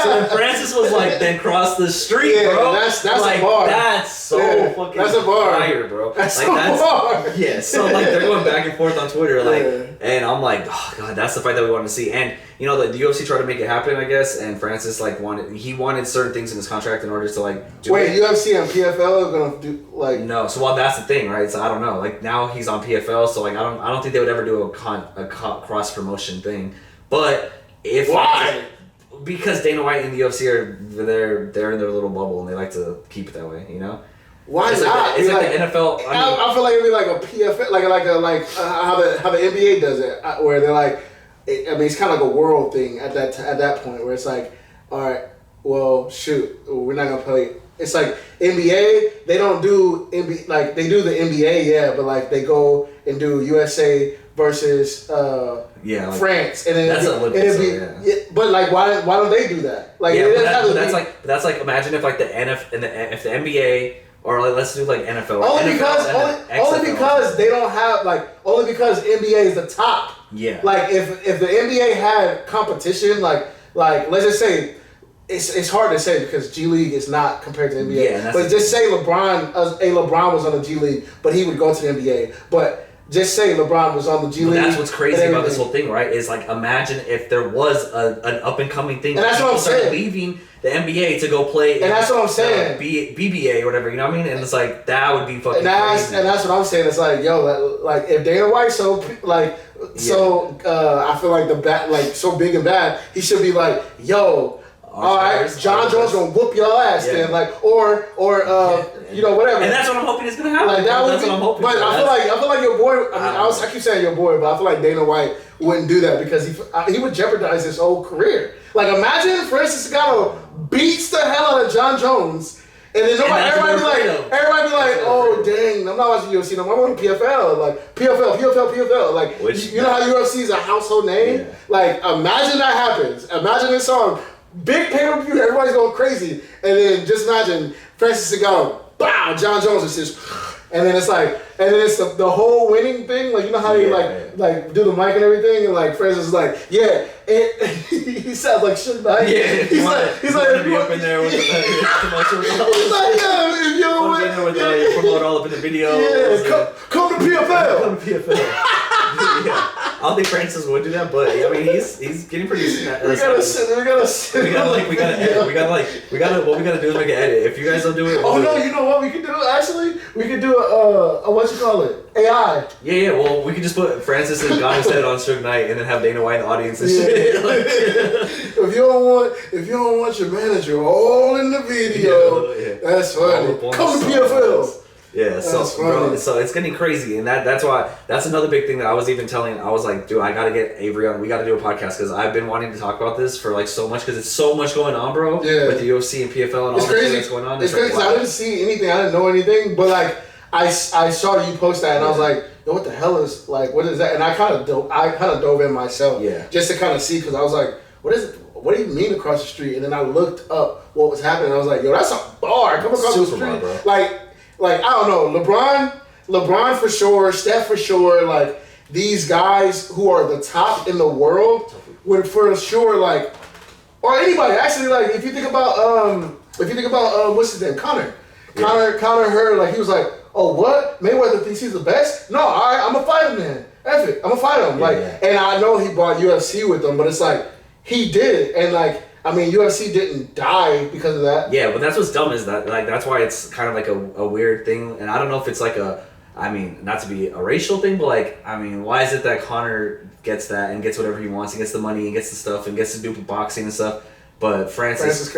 So then Francis was like, then cross the street, bro. That's like, a bar. That's so fucking that's a bar. fire, bro. That's like, a bar. Yeah, so like they're going back and forth on Twitter, like, and I'm like, oh god, that's the fight that we wanted to see. And you know, the UFC tried to make it happen, I guess, and Francis like wanted certain things in his contract in order to like do it. UFC and PFL are gonna do like no. So that's the thing, right? So I don't know. Like now he's on PFL, so like I don't think they would ever do a cross promotion thing, but. Why? Because Dana White and the UFC are they're in their little bubble and they like to keep it that way, you know. Why it's not? It's like the NFL. I feel like it'd be like a PFL, like how the NBA does it, where they're like, I mean, it's kind of like a world thing at that point where it's like, all right, well, shoot, we're not gonna play. It's like NBA, they don't do NBA, like they do the NBA, yeah, but like they go and do USA versus France, and then that's Olympics, but like why don't they do that? Like that's like imagine if like the if the NBA or like, let's do like NFL only because they don't have only because NBA is the top. Yeah. Like if the NBA had competition, like let's just say. It's hard to say because G League is not compared to NBA. Yeah, but just say LeBron was on the G League, but he would go to the NBA. But just say LeBron was on the G League. That's what's crazy about this whole thing, right? Is like imagine if there was an up and coming thing. And that's what I'm saying. Leaving the NBA to go play. And that's what I'm saying. BBA or whatever, you know what I mean? And it's like that would be fucking crazy. And that's what I'm saying. It's like like if Dana White I feel like so big and bad, he should be like, yo. All right, John Jones gonna whoop your ass then, or you know, whatever. And that's what I'm hoping is gonna happen. Like that's what I'm hoping. But I feel like your boy. I keep saying your boy, but I feel like Dana White wouldn't do that because he would jeopardize his whole career. Like imagine Francis Ngannou beats the hell out of John Jones. And then everybody be like, oh dang, I'm not watching UFC no more. I'm on PFL, like PFL. Like you know how UFC is a household name. Yeah. Like imagine that happens. Imagine this song. Big pay-per-view, everybody's going crazy. And then just imagine Francis Ngannou, bow, John Jones is just, and then it's the whole winning thing. Like, you know how you like do the mic and everything? And like Francis is like, yeah, he sounds like Suge Knight. Yeah, he's like be up in there with the commercial. He's like, yeah, if you don't win, you promote all up in the video. Yeah, come to PFL. Come to PFL. Yeah. I don't think Francis would do that, but I mean he's getting pretty. We gotta what we gotta do is make an edit. If you guys don't do it, you know what we could do? Actually, we could do a what you call it? AI. Yeah. Well, we could just put Francis and Ngannou said on Suge Knight, and then have Dana White in the audience and shit. If you don't want your manager all in the video, that's funny. Come to PFL. Yeah, so it's getting crazy, and that's another big thing that I was even telling. I was like, dude, I gotta get Avery on. We gotta do a podcast because I've been wanting to talk about this for like so much because it's so much going on, bro. Yeah. With the UFC and PFL and all the shit that's going on. It's crazy because I didn't see anything. I didn't know anything, but like I saw you post that, and I was like, yo, what the hell is like? What is that? And I kind of dove in myself, just to kind of see because I was like, what is it? What do you mean across the street? And then I looked up what was happening. And I was like, yo, that's a bar. Come across the street, bro. Like I don't know, LeBron for sure, Steph for sure, like these guys who are the top in the world would for sure like, or anybody actually like if you think about what's his name, Connor heard like he was like, oh what, Mayweather thinks he's the best? No, all right, I'm gonna fight him then. F it, I'm gonna fight him. And I know he brought UFC with him, but it's like he did, and like. I mean, UFC didn't die because of that. Yeah, but that's what's dumb is that, like, that's why it's kind of like a weird thing. And I don't know if it's like not to be a racial thing, but like, I mean, why is it that Conor gets that and gets whatever he wants and gets the money and gets the stuff and gets to do boxing and stuff? But Francis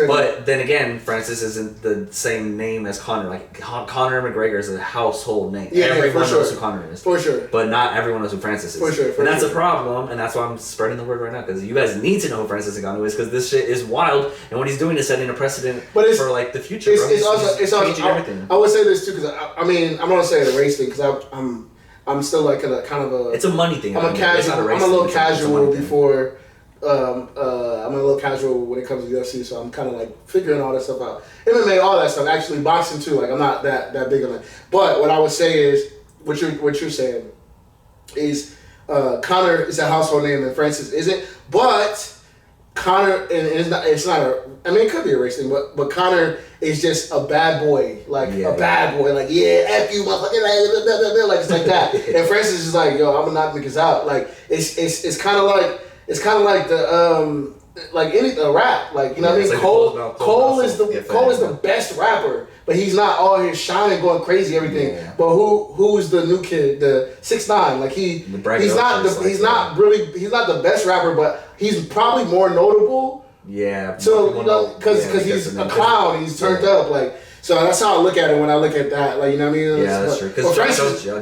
then again, Francis isn't the same name as Conor. Like Conor McGregor is a household name. Yeah, everyone knows sure. who Conor is. For sure. But not everyone knows who Francis is. For sure. And that's a problem, and that's why I'm spreading the word right now, because you guys need to know who Francis Ngannou is, because this shit is wild, and what he's doing is setting a precedent for like the future. It's also changing everything. I would say this too, because I mean, I'm not gonna say the race thing, because I'm still like a kind of a. It's a money thing. I'm a little casual before. I'm a little casual when it comes to UFC, so I'm kind of like figuring all that stuff out. MMA, all that stuff. Actually, boxing too. Like I'm not that big on it. But what I would say is what you're saying is Conor is a household name and Francis isn't. But Conor and it's not a. I mean, it could be a race thing, but Conor is just a bad boy, bad boy, like F you motherfucker, like it's like that. And Francis is like, yo, I'm gonna knock niggas out. Like it's kind of like the like any rap, like you know what I mean. Like Cole is the best rapper, but he's not all his shining, going crazy, everything. Yeah. But who's the new kid, the 6ix9ine? Like he's not the best rapper, but he's probably more notable. Yeah. So because he's a clown, he's turned up, like. So that's how I look at it when I look at that, like you know what I mean. Yeah, that's true. Because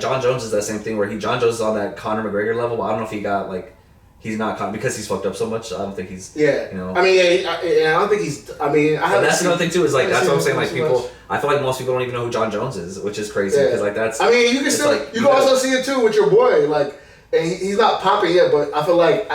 John Jones is that same thing where John Jones is on that Conor McGregor level, but I don't know if he got like. He's not because he's fucked up so much. I don't think he's. Yeah. You know. I mean, I don't think he's. I mean, that's another thing too. Is like that's what I'm saying. Like people, I feel like most people don't even know who John Jones is, which is crazy. Because like that's. I mean, you can still you can also see it too with your boy. Like, and he's not popping yet, but I feel like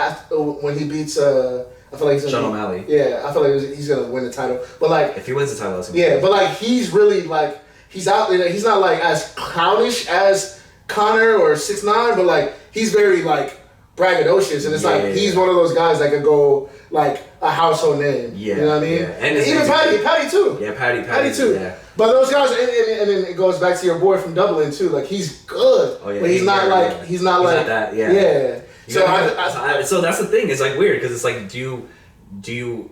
when he beats, I feel like he's gonna Sean O'Malley. Yeah, I feel like he's gonna win the title. But like, if he wins the title, that's yeah. But like, he's really like he's out there. He's not like as clownish as Conor or 6ix9ine, but like he's very like. Braggadocious, and it's he's one of those guys that could go like a household name. Yeah, you know what I mean. Yeah. And even Patty too. Yeah, Patty too. Yeah. But those guys, and then it goes back to your boy from Dublin too. Like he's good, but he's not like that. Yeah. Yeah. So that's the thing. It's like weird because it's like you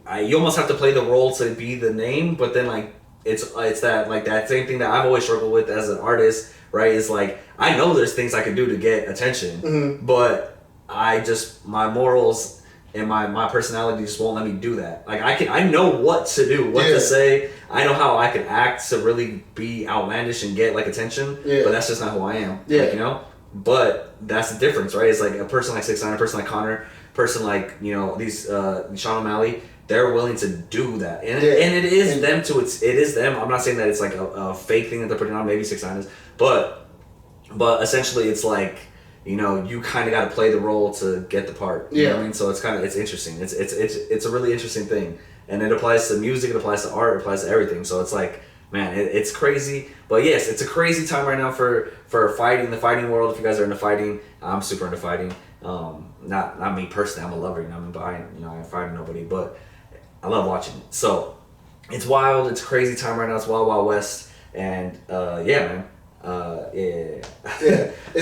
almost have to play the role to be the name, but then like it's that like that same thing that I've always struggled with as an artist, right? Is like I know there's things I can do to get attention, but my morals and my personality just won't let me do that. Like I know what to do, what to say. I know how I can act to really be outlandish and get like attention. Yeah. But that's just not who I am. Yeah. Like, you know? But that's the difference, right? It's like a person like 6ix9ine, a person like Conor, a person like, you know, these Sean O'Malley, they're willing to do that. And it is them to it is them. I'm not saying that it's like a fake thing that they're putting on, maybe 6ix9ine is, but essentially it's like you know, you kind of got to play the role to get the part. You know what I mean? So it's interesting. It's a really interesting thing. And it applies to music, it applies to art, it applies to everything. So it's like, man, it's crazy. But yes, it's a crazy time right now for fighting, the fighting world. If you guys are into fighting, I'm super into fighting. Not me personally, I'm a lover, you know, I ain't fighting nobody, but I love watching it. So it's wild, it's a crazy time right now, it's Wild Wild West. And yeah, man. It's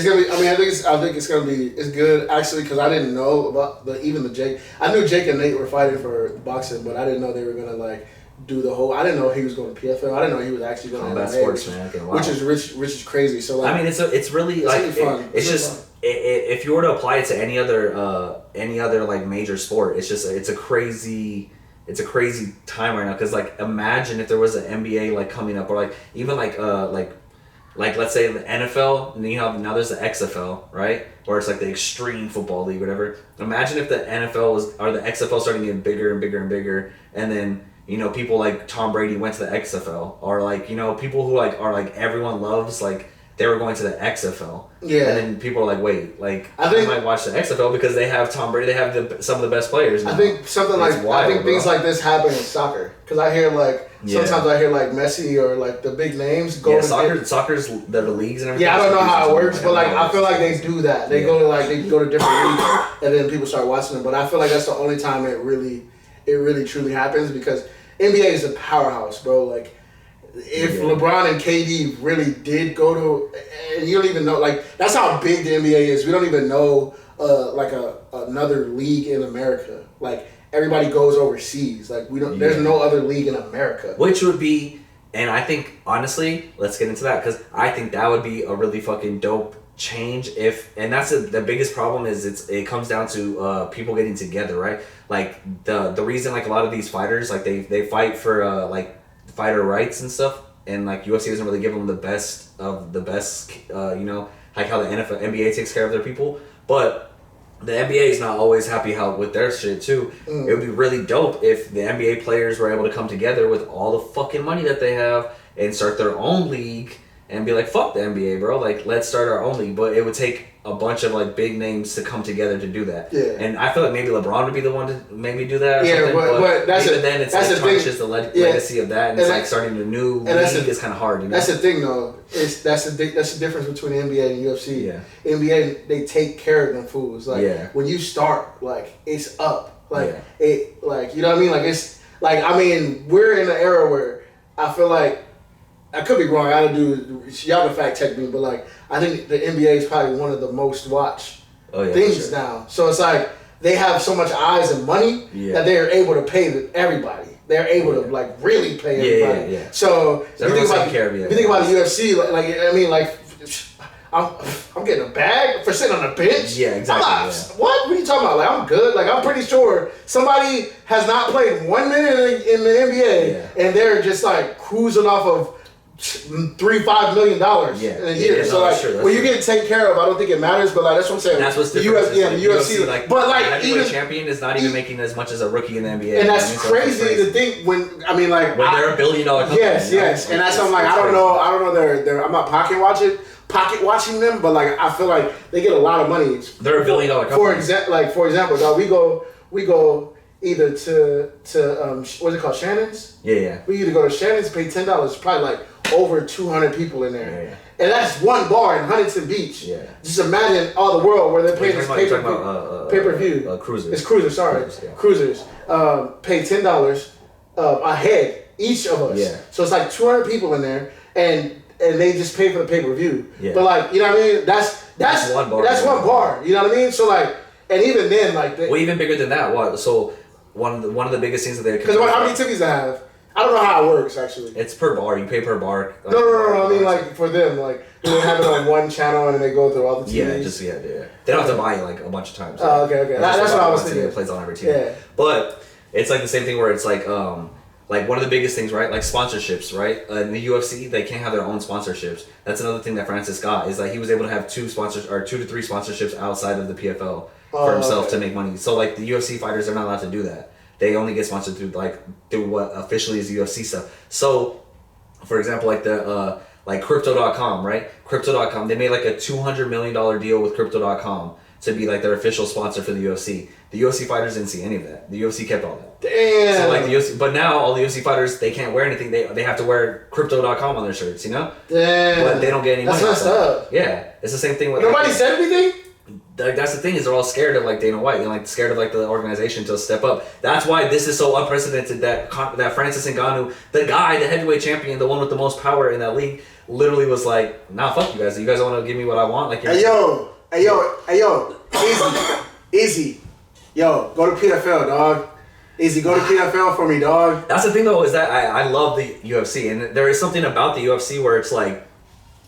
gonna be. I mean, I think it's gonna be. It's good actually because I didn't know about the Jake. I knew Jake and Nate were fighting for boxing, but I didn't know they were gonna like do the whole. I didn't know he was going to PFL. I didn't know he was actually going to combat sports, man. Which is rich is crazy. So like, I mean, it's really like fun. It's just fun. If you were to apply it to any other like major sport, it's a crazy time right now because like imagine if there was an NBA like coming up or like even like let's say in the NFL, and you know now there's the XFL, right? Or it's like the Extreme Football League, whatever. Imagine if the NFL or the XFL starting to get bigger and bigger and bigger, and then you know people like Tom Brady went to the XFL, or like you know people who like are like everyone loves like they were going to the XFL. Yeah. And then people are like, wait, like I might watch the XFL because they have Tom Brady, they have some of the best players now. I think something like wild, I think things like this happen in soccer because I hear like sometimes I hear like Messi or like the big names go. Yeah, soccer's the leagues and everything. Yeah, I don't know how it works, but like I feel like they do that. They go to different leagues and then people start watching them. But I feel like that's the only time it really truly happens because NBA is a powerhouse, bro. Like. If LeBron and KD really did go to, and you don't even know, like that's how big the NBA is. We don't even know, like another league in America. Like everybody goes overseas. Like we don't. There's no other league in America. Which would be, and I think honestly, let's get into that because I think that would be a really fucking dope change if, and that's the biggest problem is it comes down to people getting together, right? Like the reason like a lot of these fighters like they fight for like. Fighter rights and stuff, and like UFC doesn't really give them the best of the best, you know, like how the NBA takes care of their people. But the NBA is not always happy with their shit too. It would be really dope if the NBA players were able to come together with all the fucking money that they have and start their own league and be like, fuck the NBA, bro. Like, let's start our own league. But it would take a bunch of like big names to come together to do that. Yeah. And I feel like maybe LeBron would be the one to maybe do that. Or yeah, something. But that's even a, then it's that's like the thing. just the legacy of that, and it's like starting a new league is kind of hard. You know? That's the thing, though. That's the difference between NBA and UFC. Yeah. NBA, they take care of them fools. Like when you start, like it's up. Like it, like you know what I mean. Like it's like I mean we're in an era where I feel like. I could be wrong. Y'all can fact check me, but like I think the NBA is probably one of the most watched things now. So it's like they have so much eyes and money that they're able to pay everybody. They're able to like really pay everybody. So you think about the UFC, like I mean, like I'm getting a bag for sitting on a bench. Yeah, exactly. What are you talking about? Like I'm good. Like I'm pretty sure somebody has not played 1 minute in the NBA and they're just like cruising off of $3-5 million in a year. So like when you get taken care of, I don't think it matters. But like that's what I'm saying. That's what's different. The UFC, like, but like heavyweight champion is not even making as much as a rookie in the NBA. And that's crazy to think when I mean like when they're $1 billion company. Yes, and that's what I'm like I don't know. They're I'm not pocket watching them, but like I feel like they get a lot of money. They're $1 billion company. For example, dog, we go either to what's it called, Shannon's? Yeah. We either go to Shannon's, pay $10, probably like over 200 people in there. Yeah. And that's one bar in Huntington Beach. Yeah. Just imagine all the world where they're paying this pay-per-view. Cruisers. It's Cruisers, sorry. Cruisers. Pay $10 a head, each of us. Yeah. So it's like 200 people in there, and they just pay for the pay-per-view. Yeah. But like, you know what I mean? That's one bar. That's one bar. You know what I mean? So like, and even then, like... well, even bigger than that. What? So one of the biggest things that they... Because how many tickets they have? I don't know how it works, actually. It's per bar. You pay per bar. Like, no. I mean, like, for them, like, do they have it on one channel and then they go through all the TVs? Yeah. They don't have to buy it, like, a bunch of times. Oh, okay. That's what I was thinking. It plays on every team. Yeah. But it's, like, the same thing where it's, like one of the biggest things, right? Like, sponsorships, right? In the UFC, they can't have their own sponsorships. That's another thing that Francis got, is, like, he was able to have 2 to 3 sponsorships outside of the PFL for himself to make money. So, like, the UFC fighters are not allowed to do that. They only get sponsored through what officially is UFC stuff. So, for example, like the Crypto.com, right? Crypto.com, they made like a $200 million deal with Crypto.com to be like their official sponsor for the UFC. The UFC fighters didn't see any of that. The UFC kept all that. Damn. So like the UFC, but now all the UFC fighters, they can't wear anything. They have to wear Crypto.com on their shirts, you know? Damn. But they don't get any money. That's messed up. Yeah, it's the same thing with. Nobody said anything. Like, that's the thing, is they're all scared of like Dana White, and like scared of like the organization to step up. That's why this is so unprecedented that Francis Ngannou, the heavyweight champion, the one with the most power in that league, literally was like, nah, fuck you guys. You guys don't want to give me what I want. Like, hey yo, easy, yo, go to PFL, dog. Easy, go to PFL for me, dog. That's the thing though, is that I love the UFC, and there is something about the UFC where it's like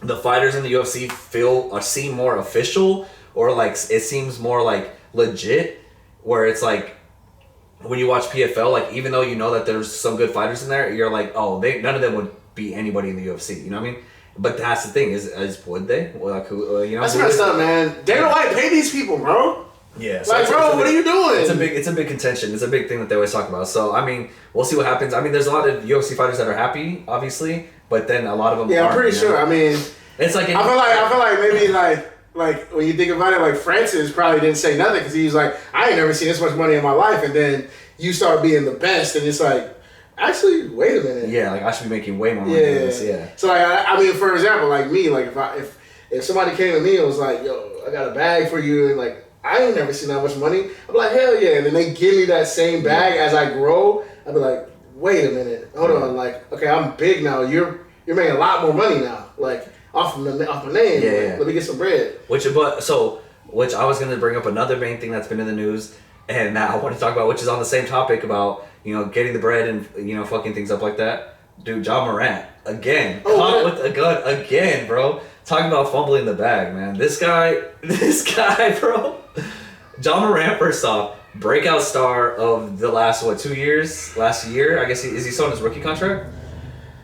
the fighters in the UFC seem more official. Or like it seems more like legit, where it's like when you watch PFL, like even though you know that there's some good fighters in there, you're like, oh, none of them would beat anybody in the UFC. You know what I mean? But that's the thing, is would they? Like who? You know? That's messed up, man. Dana White pay these people, bro. Yeah. So like, bro, what are you doing? It's a big contention. It's a big thing that they always talk about. So I mean, we'll see what happens. I mean, there's a lot of UFC fighters that are happy, obviously, but then a lot of them. Yeah, I'm pretty sure. I mean, it's like I feel like maybe like when you think about it, like Francis probably didn't say nothing because he was like, I ain't never seen this much money in my life, and then you start being the best, and it's like, actually, wait a minute. Yeah, like I should be making way more money than this. Yeah. So like, I mean, for example, like me, like if somebody came to me and was like, yo, I got a bag for you, and like I ain't never seen that much money, I'm like, hell yeah, and then they give me that same bag as I grow, I'd be like, wait a minute, hold on, like, okay, I'm big now, you're making a lot more money now, like. Off my name. Yeah. Let me get some bread. Which I was going to bring up another main thing that's been in the news, and that I want to talk about, which is on the same topic about, you know, getting the bread and, you know, fucking things up like that. Dude, Ja Morant, again, caught with a gun again, bro. Talking about fumbling the bag, man. This guy, bro. Ja Morant, first off, breakout star of the last 2 years? Last year, I guess. Is he still on his rookie contract?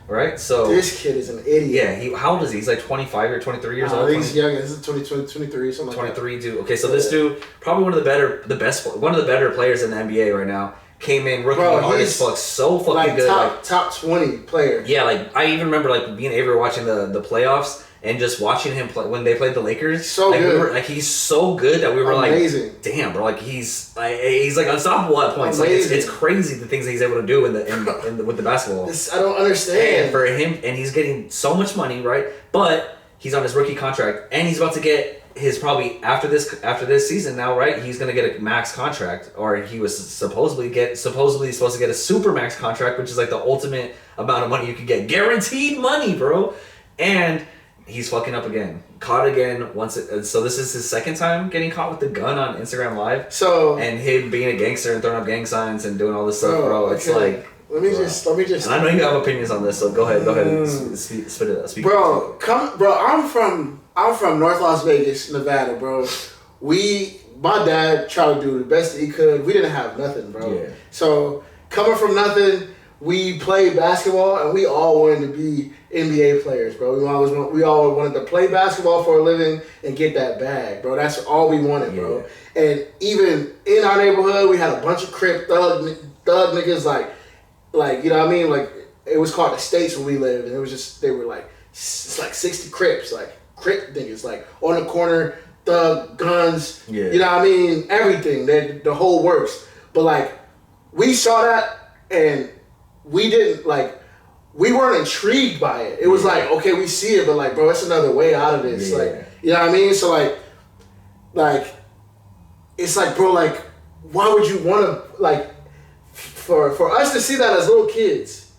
Right, so this kid is an idiot. Yeah, how old is he? He's like 25 or 23 years old. I think he's young. This is 23 something like 23, dude. Okay, so this dude, probably one of the better players in the NBA right now, came in rookie hard as fuck, so fucking like good. Top 20 player. Yeah, like I even remember like me and Avery watching the playoffs and just watching him play when they played the Lakers. So like, good. He's so good that we were amazing. Like, damn, bro, like he's like unstoppable at points. Amazing. Like it's crazy the things that he's able to do in the with the basketball. I don't understand. And for him, and he's getting so much money, right? But he's on his rookie contract, and he's about to get his probably after this season now, right? He's gonna get a max contract, or he was supposedly supposed to get a super max contract, which is like the ultimate amount of money you could get, guaranteed money, bro. And he's fucking up again, caught again so this is his second time getting caught with the gun on Instagram Live. So and him being a gangster and throwing up gang signs and doing all this stuff, bro. It's like. Let me just. And I know you have opinions on this, so go ahead and speak. Bro, I'm from North Las Vegas, Nevada, bro. My dad tried to do the best that he could. We didn't have nothing, bro. Yeah. So coming from nothing, we played basketball, and we all wanted to be NBA players, bro. We all wanted to play basketball for a living and get that bag, bro. That's all we wanted, bro. And even in our neighborhood, we had a bunch of Crip thug niggas like, you know what I mean? Like, it was called the States when we lived, and it was just, they were like, it's like 60 Crips, like, Crip niggas, like, on the corner, thug, guns, you know what I mean? Everything, the whole works. But, like, we saw that, and we didn't, like, we weren't intrigued by it. It was like, okay, we see it, but, like, bro, it's another way out of this. Yeah. Like, you know what I mean? So, like, it's like, bro, like, why would you want to, like, for us to see that as little kids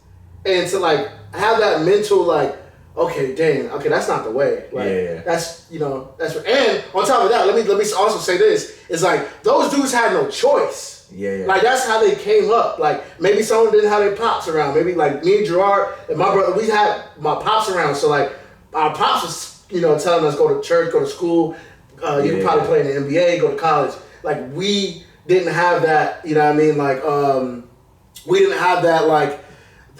and to like have that mental like, okay, dang, okay, that's not the way. Like that's, you know, that's, and on top of that, let me also say this, it's like those dudes had no choice. Like that's how they came up. Like maybe someone didn't have their pops around. Maybe like me and Gerard and my brother, we had my pops around. So like our pops was, you know, telling us go to church, go to school, you can probably play in the NBA, go to college. Like we didn't have that, you know what I mean? Like we didn't have that like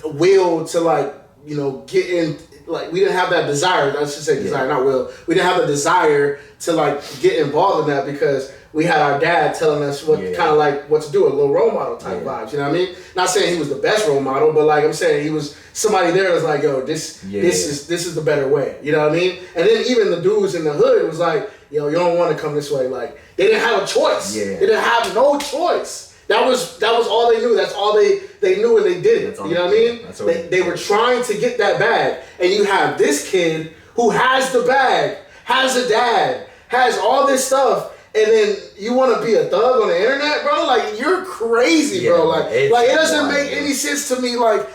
will to like, you know, get in, like we didn't have that desire, I should say desire, not will. We didn't have the desire to like get involved in that because we had our dad telling us what kind of like what to do, a little role model type vibes, you know what I mean? Not saying he was the best role model, but like I'm saying he was somebody there that's like, yo, this is the better way, you know what I mean? And then even the dudes in the hood was like, yo, you don't want to come this way. Like they didn't have a choice. They didn't have no choice. That was all they knew. That's all they knew, and they did it. You know what I mean? They were trying to get that bag, and you have this kid who has the bag, has a dad, has all this stuff, and then you want to be a thug on the internet, bro? Like you're crazy, bro. Like it doesn't make any sense to me. Like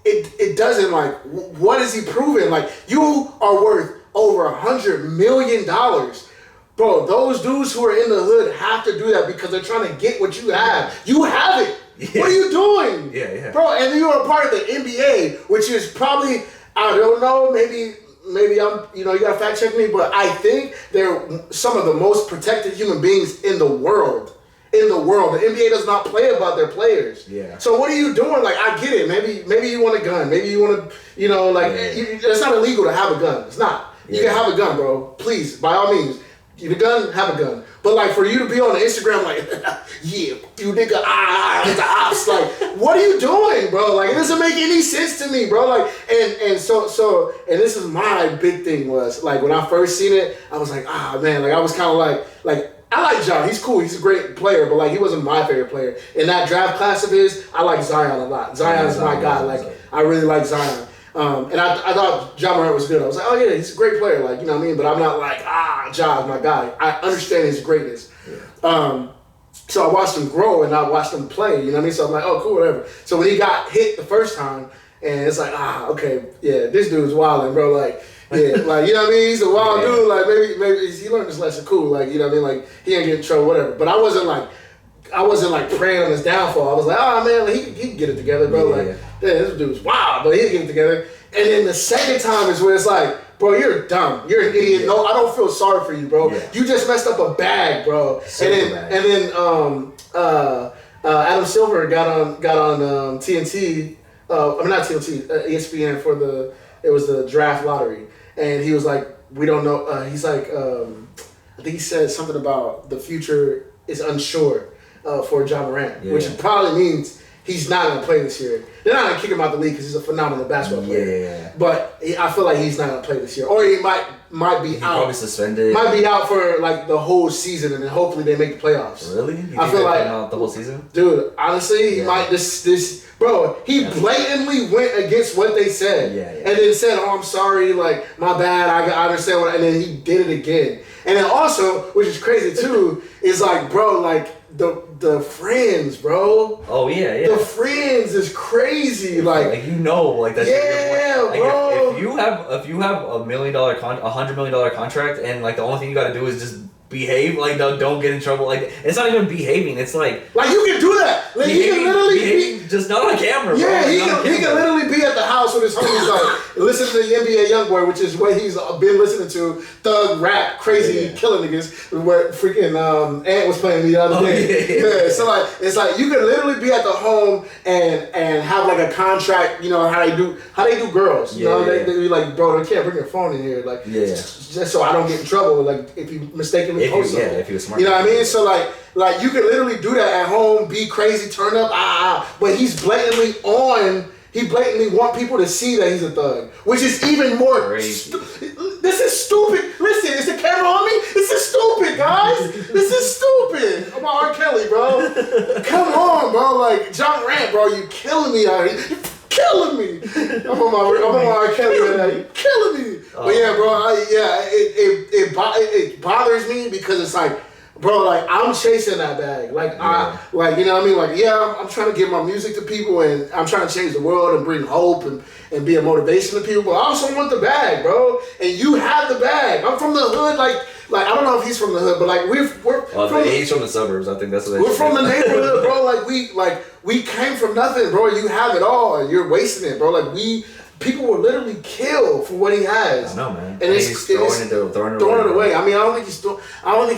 it doesn't. Like what is he proving? Like you are worth over $100 million. Bro, those dudes who are in the hood have to do that because they're trying to get what you have. You have it. What are you doing? Bro, and you are a part of the NBA, which is probably, I don't know, maybe I'm, you know, you gotta fact check me, but I think they're some of the most protected human beings in the world. The NBA does not play about their players. So what are you doing? Like, I get it. Maybe you want a gun. Maybe you want to, you know, like, it's not illegal to have a gun. It's not. You can have a gun, bro. Please, by all means. You the gun, have a gun. But like for you to be on the Instagram like, yeah, you nigga, the ops, like, what are you doing, bro? Like it doesn't make any sense to me, bro. Like and so this is my big thing was like when I first seen it, I was like, man, like I was kind of like I like Ja, he's cool, he's a great player, but like he wasn't my favorite player. In that draft class of his, I like Zion a lot. Zion is my guy. Like I really like Zion. And I thought Ja Morant was good. I was like, oh yeah, he's a great player, like, you know what I mean? But I'm not like, Ja is my guy. I understand his greatness. So I watched him grow and I watched him play, you know what I mean? So I'm like, oh, cool, whatever. So when he got hit the first time, and it's like, okay, yeah, this dude's wilding, bro. Like, yeah, like, you know what I mean? He's a wild dude. Like, maybe he learned his lesson, cool. Like, you know what I mean? Like, he ain't get in trouble, whatever. But I wasn't like praying on his downfall. I was like, man, like, he can get it together, bro. This dude's wild, but he'll get it together. And then the second time is where it's like, bro, you're dumb. You're an idiot. No, I don't feel sorry for you, bro. You just messed up a bag, bro. And then Adam Silver got on TNT. I mean not TNT, ESPN for it was the draft lottery, and he was like, we don't know. He's like, I think he said something about the future is unsure. for Ja Morant, Yeah. which probably means he's not going to play this year. They're not going to kick him out the league because he's a phenomenal basketball player. Yeah. But I feel like he's not going to play this year. Or he might be out. Probably suspended. Might be out for like the whole season, and then hopefully they make the playoffs. Really? You I feel like out the whole season? Dude, honestly, he might this bro, he blatantly went against what they said. Yeah. And then said, "Oh, I'm sorry, like my bad, I understand what," and then he did it again. And then also, which is crazy too, is like, bro, like the friends, bro. Oh yeah. The friends is crazy, like that. Yeah, like, bro. If you have $1 million $100 million contract, and like the only thing you got to do is just behave, like don't get in trouble. Like it's not even behaving. It's like you can do that. Like he can literally be just not on camera. Yeah, bro. he can literally be at the house with his homies, like listen to the NBA YoungBoy, which is what he's been listening to. Thug rap, crazy, killing niggas. Where freaking Ant was playing the other day. Yeah. So like it's like you can literally be at the home and have like a contract. You know how they do girls. You know they be like, bro, you can't bring your phone in here, like just so I don't get in trouble. Like if you mistakenly post something. If you were smart. You know what I mean? So like you can literally do that at home, be crazy, turn up, but he blatantly want people to see that he's a thug, which is even more. This is stupid. Listen, is the camera on me? This is stupid, guys. This is stupid. I'm on R. Kelly, bro. Come on, bro. Like Ja Morant, bro, you killing me out here. You're killing me. I'm on my R. Kelly right now. You're killing me. But yeah, bro. It bothers me because it's like, bro, like I'm chasing that bag. Like you know what I mean? Like I'm trying to give my music to people and I'm trying to change the world and bring hope and be a motivation to people. But I also want the bag, bro. And you have the bag. I'm from the hood, like I don't know if he's from the hood, but like he's from the suburbs. I think that's what we're from the neighborhood, bro. We came from nothing, bro. You have it all and you're wasting it, bro. Like people will literally kill for what he has. I know, man. And he's throwing it away. I mean, I don't think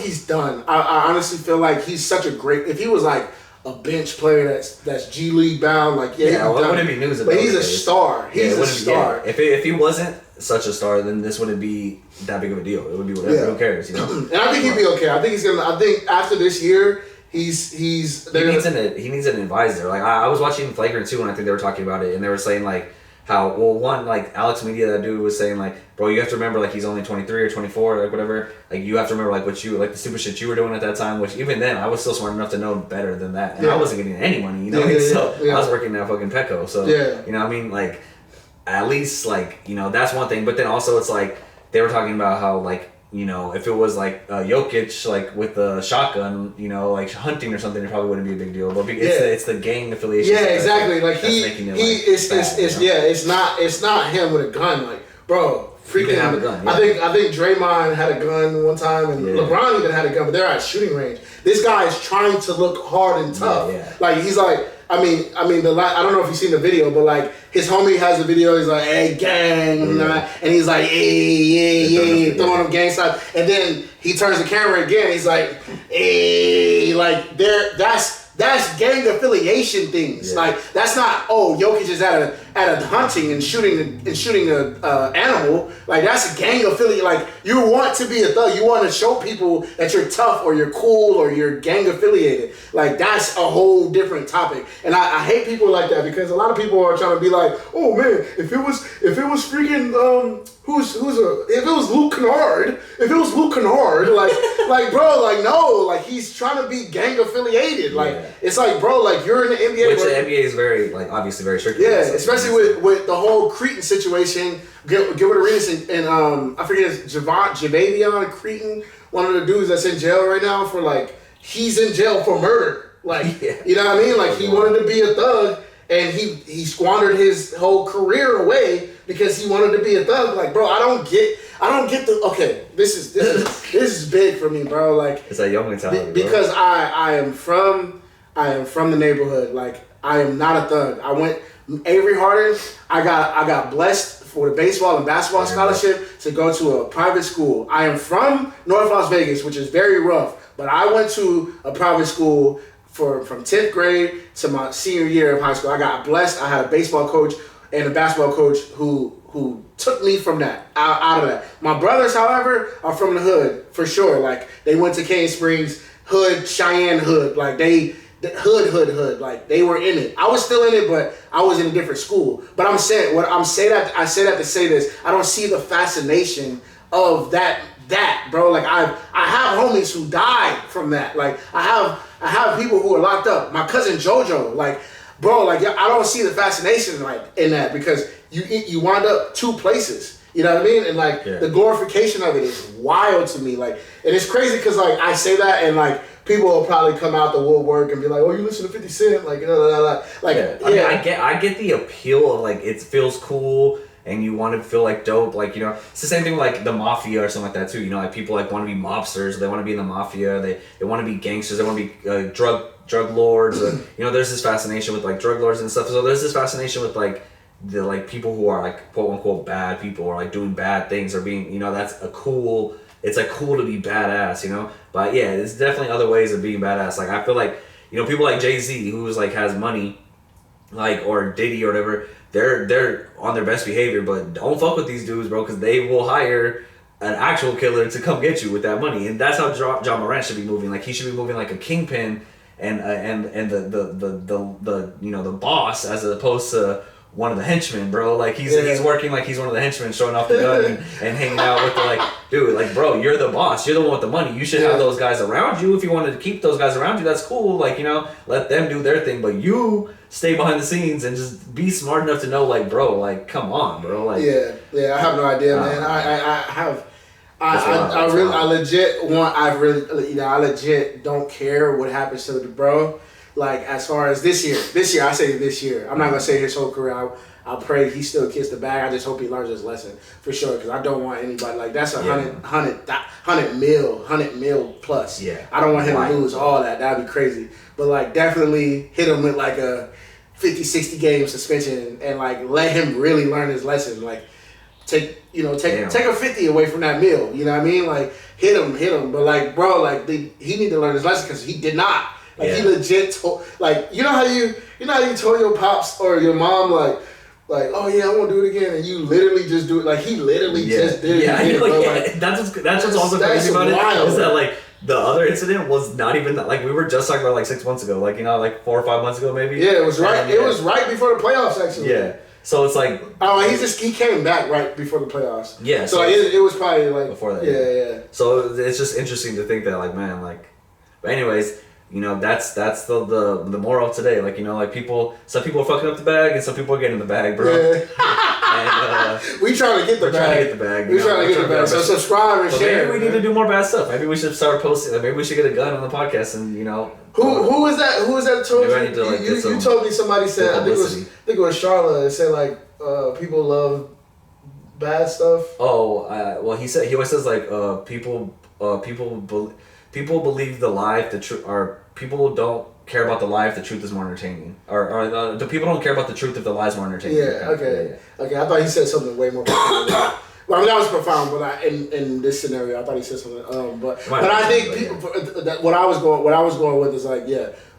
he's done. I honestly feel like he's such a great. If he was like a bench player that's G League bound, like it wouldn't be news. But he's a star. He's a star. If he wasn't such a star, then this wouldn't be that big of a deal. It would be whatever. Yeah. Who cares, you know? And I think he'd be okay. I think after this year. He needs an advisor. Like I was watching Flagrant 2 and I think they were talking about it and they were saying like how like Alex Media, that dude was saying like, bro, you have to remember like he's only 23 or 24, like whatever. Like you have to remember like what you like the stupid shit you were doing at that time, which even then I was still smart enough to know better than that. And I wasn't getting any money, you know. I was working at fucking Petco, so you know what I mean, like at least like, you know, that's one thing. But then also it's like they were talking about how like, you know, if it was like Jokic, like with the shotgun, you know, like hunting or something, it probably wouldn't be a big deal. But it's the gang affiliation. Yeah, exactly. Like it's not him with a gun. Like, bro, freaking have a gun. Yeah. I think Draymond had a gun one time, and LeBron even had a gun, but they're at shooting range. This guy is trying to look hard and tough. Yeah. Like he's like. I mean, I don't know if you've seen the video, but like his homie has the video. He's like, "Hey, gang," and he's like, "Hey, throwing him gang signs." And then he turns the camera again. He's like, "Hey," like that's gang affiliation things. Like that's not Jokic is at a hunting and shooting a animal. Like that's a gang affiliate. Like you want to be a thug. You want to show people that you're tough or you're cool or you're gang affiliated. Like that's a whole different topic. And I hate people like that because a lot of people are trying to be like, oh man, if it was freaking if it was Luke Kennard, like bro, like no, like he's trying to be gang affiliated. Like it's like, bro, like you're in the NBA. Which the NBA is very, like, obviously very strict. Yeah, especially with the whole Cretan situation. Gilbert Arenas and I forget his Javavion Cretan, one of the dudes that's in jail right now for like he's in jail for murder. Like you know what I mean? Like he wanted to be a thug and he squandered his whole career away because he wanted to be a thug. Like, bro, I don't get the okay. This is big for me, bro. Like it's a young mentality. Because I am from the neighborhood. Like I am not a thug. I went Avery Harden. I got blessed for the baseball and basketball scholarship to go to a private school. I am from North Las Vegas, which is very rough, but I went to a private school from 10th grade to my senior year of high school. I got blessed. I had a baseball coach and a basketball coach who took me from that out of that. My brothers, however, are from the hood for sure. Like they went to Cane Springs hood, Cheyenne hood. Like the hood. Like they were in it. I was still in it, but I was in a different school. But I say that to say this. I don't see the fascination of that, bro. Like I have homies who died from that. Like I have people who are locked up. My cousin JoJo, like, bro, like I don't see the fascination like in that because you wind up two places. You know what I mean? And like the glorification of it is wild to me. Like, and it's crazy because like I say that and like people will probably come out the woodwork and be like, "Oh, you listen to 50 Cent?" Like, like I mean, I get the appeal of like it feels cool. And you want to feel like dope, like, you know, it's the same thing with like the mafia or something like that too. You know, like people like want to be mobsters, they want to be in the mafia, they want to be gangsters, they want to be drug lords. You know, there's this fascination with like drug lords and stuff. So there's this fascination with like the like people who are like quote unquote bad people or like doing bad things or being, you know, it's like cool to be badass, you know. But yeah, there's definitely other ways of being badass. Like I feel like, you know, people like Jay-Z who's like has money, like, or Diddy or whatever. They're on their best behavior, but don't fuck with these dudes, bro, because they will hire an actual killer to come get you with that money, and that's how Ja Morant should be moving. Like he should be moving like a kingpin, and the you know the boss as opposed to one of the henchmen, bro. Like he's working like he's one of the henchmen, showing off the gun and hanging out with the like, dude, like bro, you're the boss, you're the one with the money. You should have those guys around you. If you wanted to keep those guys around you, that's cool. Like, you know, let them do their thing, but you stay behind the scenes and just be smart enough to know, like, bro, like, come on, bro. Like, I have no idea, man. I legit don't care what happens to the bro. Like, as far as this year, I say this year. I'm not going to say his whole career. I pray he still gets the bag. I just hope he learns his lesson for sure, because I don't want anybody, like, that's a 100 mil plus. Yeah. I don't want him to lose all that. That'd be crazy. But, like, definitely hit him with, like, a 50, 60 game suspension and, like, let him really learn his lesson. Like, take a 50 away from that meal. You know what I mean? Like, hit him. But, like, bro, like, he need to learn his lesson because he did not. Like, he legit told, like, you know how you told your pops or your mom, like, oh yeah, I won't do it again, and you literally just do it. Like, he literally just did it again, bro. Like, that's what's also crazy about it is that, like, the other incident was not even that, like, we were just talking about, like, 6 months ago, like, you know, like 4 or 5 months ago, maybe. Yeah, it was right. It was right before the playoffs, actually. Yeah. So it's like, he came back right before the playoffs. Yeah. So it was probably like before that. Yeah. So it's just interesting to think that, like, man, like, but anyways. You know, that's the moral of today. Like, you know, like some people are fucking up the bag and some people are getting the bag, bro. Yeah. We trying to get the bag. We trying to get the bag. So subscribe and share. Maybe we need to do more bad stuff. Maybe we should start posting. Maybe we should get a gun on the podcast and, you know. Who was that? Who was that? Told you told me somebody said. I think it was Charlotte. It said like people love bad stuff. Oh, well, he always says like people believe the lie, the truth, or people don't care about the lie if the truth is more entertaining, or the people don't care about the truth if the lie is more entertaining. Okay. I thought he said something way more profound. Well, I mean, that was profound, but in this scenario, I thought he said something. But I think people, what I was going with is like,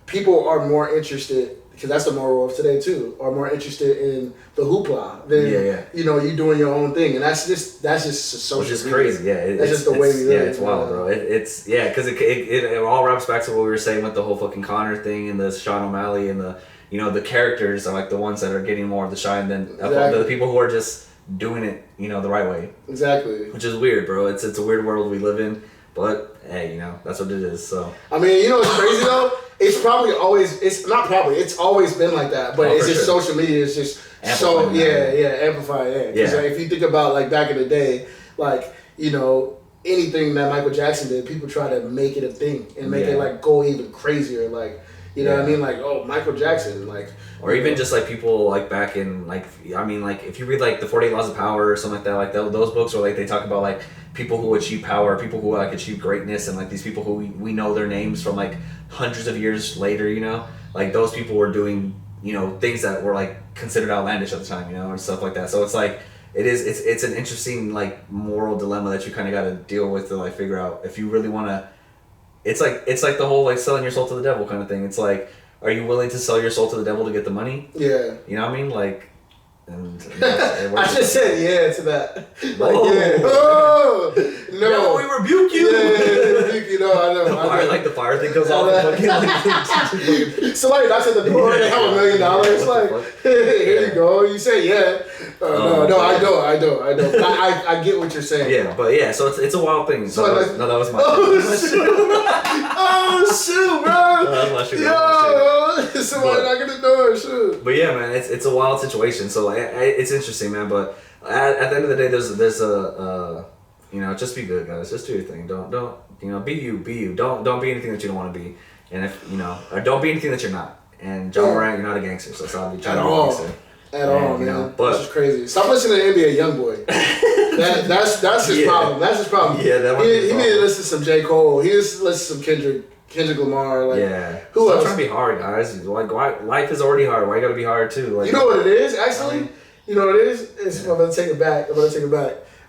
people are more interested, because that's the moral of today too, are more interested in the hoopla than you doing your own thing, and that's just social. Which is crazy, That's just the way we live. Yeah, it's wild, bro. It's because it all wraps back to what we were saying with the whole fucking Connor thing and the Sean O'Malley and the the characters are like the ones that are getting more of the shine than the people who are just doing it the right way. Exactly. Which is weird, bro. It's a weird world we live in, but hey, that's what it is. So I mean, what's crazy though? It's always been like that, but it's just social media is just amplified, amplified. Because if you think about like back in the day, like anything that Michael Jackson did, people try to make it a thing and make it like go even crazier, like what I mean, like Michael Jackson, like, or even just like people like back in like if you read like the 48 Laws of Power or something like that, like those books where like they talk about like people who achieve power, people who like achieve greatness, and like these people who we know their names from like hundreds of years later, like those people were doing things that were like considered outlandish at the time, and stuff like that. So it's like it's an interesting like moral dilemma that you kind of got to deal with to like figure out if you really want to. It's like the whole like selling your soul to the devil kind of thing. It's like, are you willing to sell your soul to the devil to get the money? Yeah. You know what I mean? Like, And I just said yeah to that. Like, oh. yeah. Oh, no. No, we rebuke you. Yeah, rebuke you. No, I know. Like the fire thing goes off. Somebody knocks at the door. They have $1 million. Like, here you go. You say yeah. No, I don't. But I get what you're saying. Yeah, but yeah. So it's a wild thing. So that was my. Oh shoot, bro. That was my shoot. Yo, somebody knocking the door. Shoot. But yeah, man, it's a wild situation. So it's interesting, man. But at the end of the day, there's a just be good, guys. Just do your thing. Don't be you. Don't be anything that you don't want to be. And if or don't be anything that you're not. And Ja Morant, you're not a gangster, so stop trying to be a gangster. At all, man. But that's just crazy. Stop listening to NBA YoungBoy. That's his problem. That's his problem. Yeah, that he need to listen to some J. Cole. He needs to listen to some Kendrick Lamar. Like, yeah. Who else? Stop trying to be hard, guys. Like, life is already hard. Why you gotta be hard too? Like, you know what it is, actually. You know what it is. I'm gonna take it back.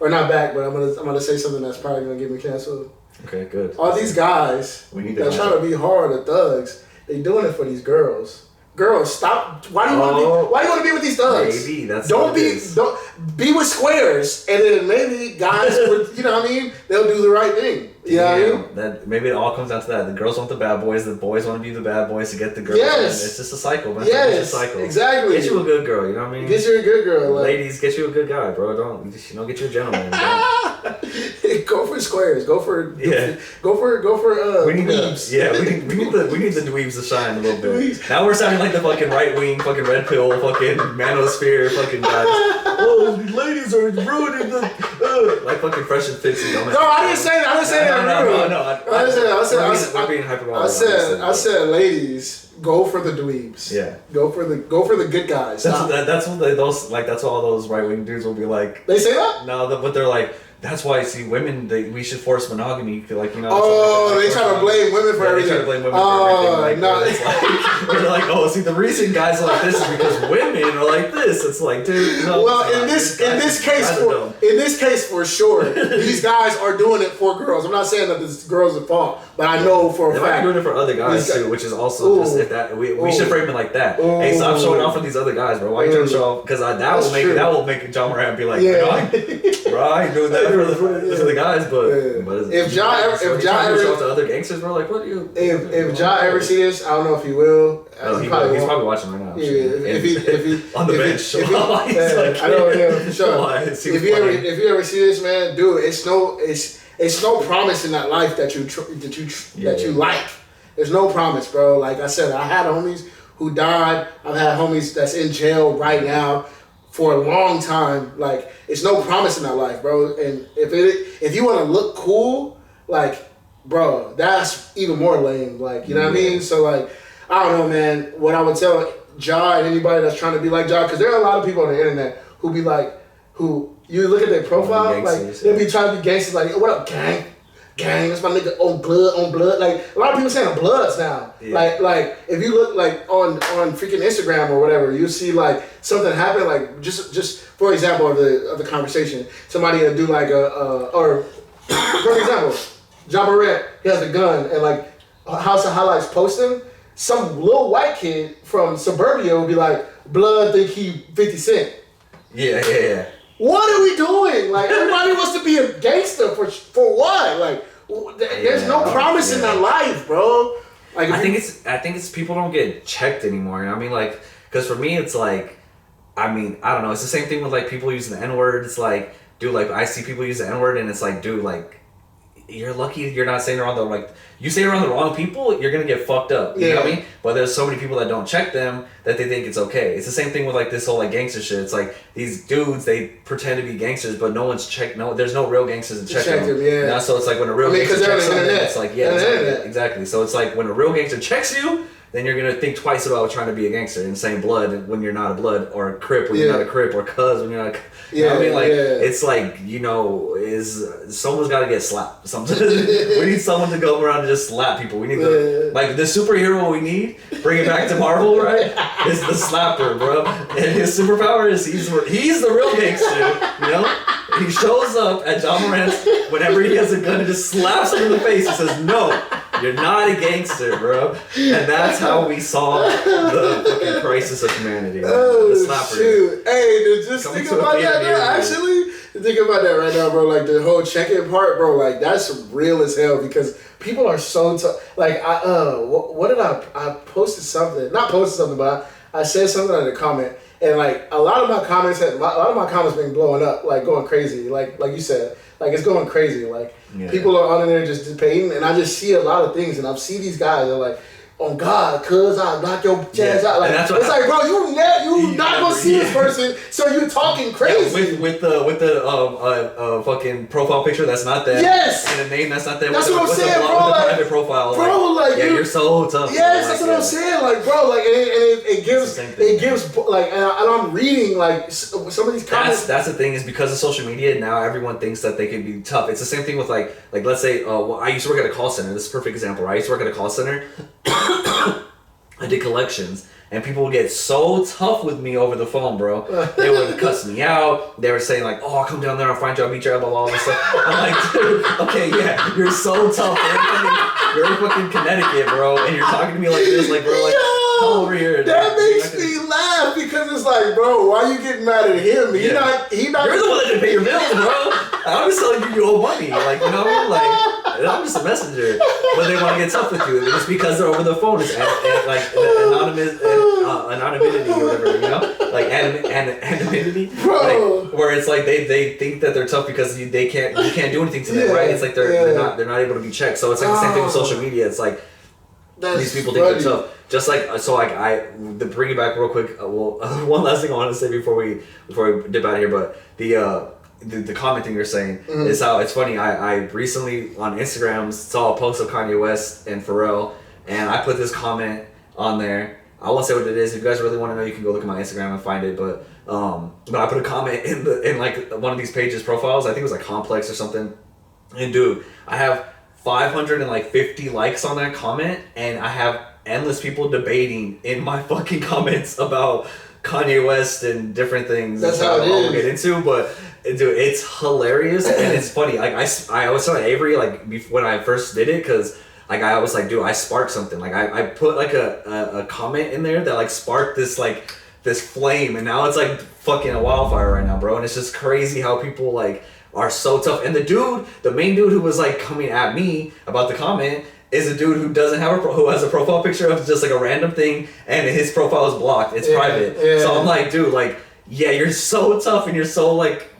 Or not back, but I'm gonna say something that's probably gonna get me canceled. Okay, good. All these guys that trying to be hard or thugs, they doing it for these girls. Girls, stop! Why do you want to be with these thugs? Maybe that's don't be with squares, and then maybe guys would, you know what I mean? They'll do the right thing. Yeah, you know what I mean? That maybe it all comes down to that. The girls want the bad boys. The boys want to be the bad boys to get the girls. Yes, it's just a cycle, man. Yes, it's a cycle. Exactly. Get you a good girl. You know what I mean? Get you a good girl. Like, ladies, get you a good guy, bro. Don't get you a gentleman. Go for squares. Go for we need dweebs. we need the dweebs to shine a little bit. Now we're sounding like the fucking right wing, fucking red pill, fucking manosphere, fucking guys. Oh, these ladies are ruining the like fucking Fresh and Fit. No, I didn't say that. I didn't say that. No. We're being hyperbolic. I said, ladies, go for the dweebs. Yeah. Go for the good guys. That's what all those right wing dudes will be like. They say that? No, but they're like. That's why women. We should force monogamy. Like Oh, they try to blame women for everything. They try to blame women for everything. No. They're like, the reason guys are like this is because women are like this. It's like, dude. No, well, in this case, for sure, these guys are doing it for girls. I'm not saying that this girls' fault, but I know for a fact they might be doing it for other guys too, which is also just if that we should frame it like that. Hey, stop showing off for these other guys, bro. Why are you trying to show off? Because that will make Ja Morant be like, bro, I ain't doing that. For the guys, but if Ja ever show to other gangsters, bro, like what do you? If Ja ever see this, I don't know if he will. He's probably watching right now. Yeah, if he on the bench, I know, for sure. If you ever see this, man, dude, it's no promise in that life that you like. There's no promise, bro. Like I said, I had homies who died. I've had homies that's in jail right now. For a long time, like it's no promise in that life, bro. And if you want to look cool, like, bro, that's even more lame. Like, you know what I mean? So like, I don't know, man. What I would tell Ja and anybody that's trying to be like Ja, because there are a lot of people on the internet who be like, who you look at their profile, like they'll be trying to be gangsters, like, what up, gang? Gang, that's my nigga on blood. Like a lot of people saying bloods now. Yeah. Like if you look like on freaking Instagram or whatever, you see like something happen. Like just for example of the conversation, somebody will do like or for example, Ja Morant, he has a gun and like House of Highlights post him. Some little white kid from suburbia will be like, blood think he 50 Cent. Yeah. What are we doing? Like everybody wants to be a gangster for what? Like there's no promise in that life, bro. Like I think it's people don't get checked anymore. You know what I mean? Like, because for me it's like, I mean, I don't know. It's the same thing with like people using the N-word. It's like, dude, like I see people use the N-word and it's like, dude, like you're lucky you're not saying around the like you say around the wrong people, you're gonna get fucked up. You know what I mean? But there's so many people that don't check them that they think it's okay. It's the same thing with like this whole like gangster shit. It's like these dudes, they pretend to be gangsters, but no one's checked. No, there's no real gangsters to check them. Yeah. So it's like when a real gangster checks something, it's like exactly. So it's like when a real gangster checks you, then you're gonna think twice about trying to be a gangster and saying blood when you're not a blood, or a crip when you're not a crip, or cuz when you're not. You know what I mean? Like it's like, you know, someone's got to get slapped. We need someone to go around and just slap people. We need like the superhero we need. Bring it back to Marvel, right? Is the slapper, bro. And his superpower is he's the real gangster. You know, he shows up at Ja Morant's whenever he has a gun and just slaps him in the face. He says, "No, You're not a gangster, bro. And that's how we solve the fucking crisis of humanity. Oh, the slapper. shoot. Hey, dude, just think about that, bro. Actually, think about that right now, bro. Like, the whole check-in part, bro, like, that's real as hell because people are so tough. Like, what did I posted something. Not posted something, but I said something in a comment. And, like, a lot of my comments been blowing up, like, going crazy. Like you said. Like, it's going crazy. Like, people are on there just debating, and I just see a lot of things, and I've seen these guys, they're like, oh God, cuz I'll knock your chance out. Like, it's like, bro, you not gonna see this person, so you're talking crazy. Yeah, with the fucking profile picture that's not there. Yes. And a name that's not there. That's what I'm saying, bro. With the like, private profile. Bro, like you're so tough. Yes, that's what I'm saying. Like, bro, like, it gives, like, and I'm reading, like, some of these comments. That's the thing, is because of social media, now everyone thinks that they can be tough. It's the same thing with, like let's say, I used to work at a call center. This is a perfect example, right? I used to work at a call center. I did collections, and people would get so tough with me over the phone, bro. They would cuss me out. They were saying, like, oh, I'll come down there, I'll find you, I'll beat you up, all this stuff. I'm like, dude, okay, yeah, you're so tough. You're in fucking Connecticut, bro, and you're talking to me like this, like, bro, like, come over here. That makes me laugh because it's like, bro, why you getting mad at him? He not. You're the one that didn't pay your bills, bro. I'm just telling you owe money, like, you know what I mean? Like, I'm just a messenger, but they want to get tough with you. It's because they're over the phone. It's like anonymity or whatever, you know, like anonymity, like, where it's like they think that they're tough because you can't do anything to them, right? It's like they're not able to be checked. So it's like the same thing with social media. It's like these people think they're tough. Just like to bring it back real quick. One last thing I want to say before we dip out of here, but the comment thing you're saying is how it's funny. I recently on Instagram saw a post of Kanye West and Pharrell, and I put this comment on there. I won't say what it is. If you guys really want to know, you can go look at my Instagram and find it. But I put a comment in like one of these pages profiles. I think it was like Complex or something. And dude, I have 550 likes on that comment, and I have endless people debating in my fucking comments about Kanye West and different things. That's how it is. We'll get into, but dude, it's hilarious and it's funny. Like I was telling Avery, like, when I first did it, because like I was like, dude, I sparked something. Like I put like a comment in there that like sparked this flame, and now it's like fucking a wildfire right now, bro. And it's just crazy how people like are so tough. And the main dude who was like coming at me about the comment is a dude who doesn't have who has a profile picture of just like a random thing, and his profile is blocked. It's private. Yeah. So I'm like, dude, like, yeah, you're so tough, and you're so like,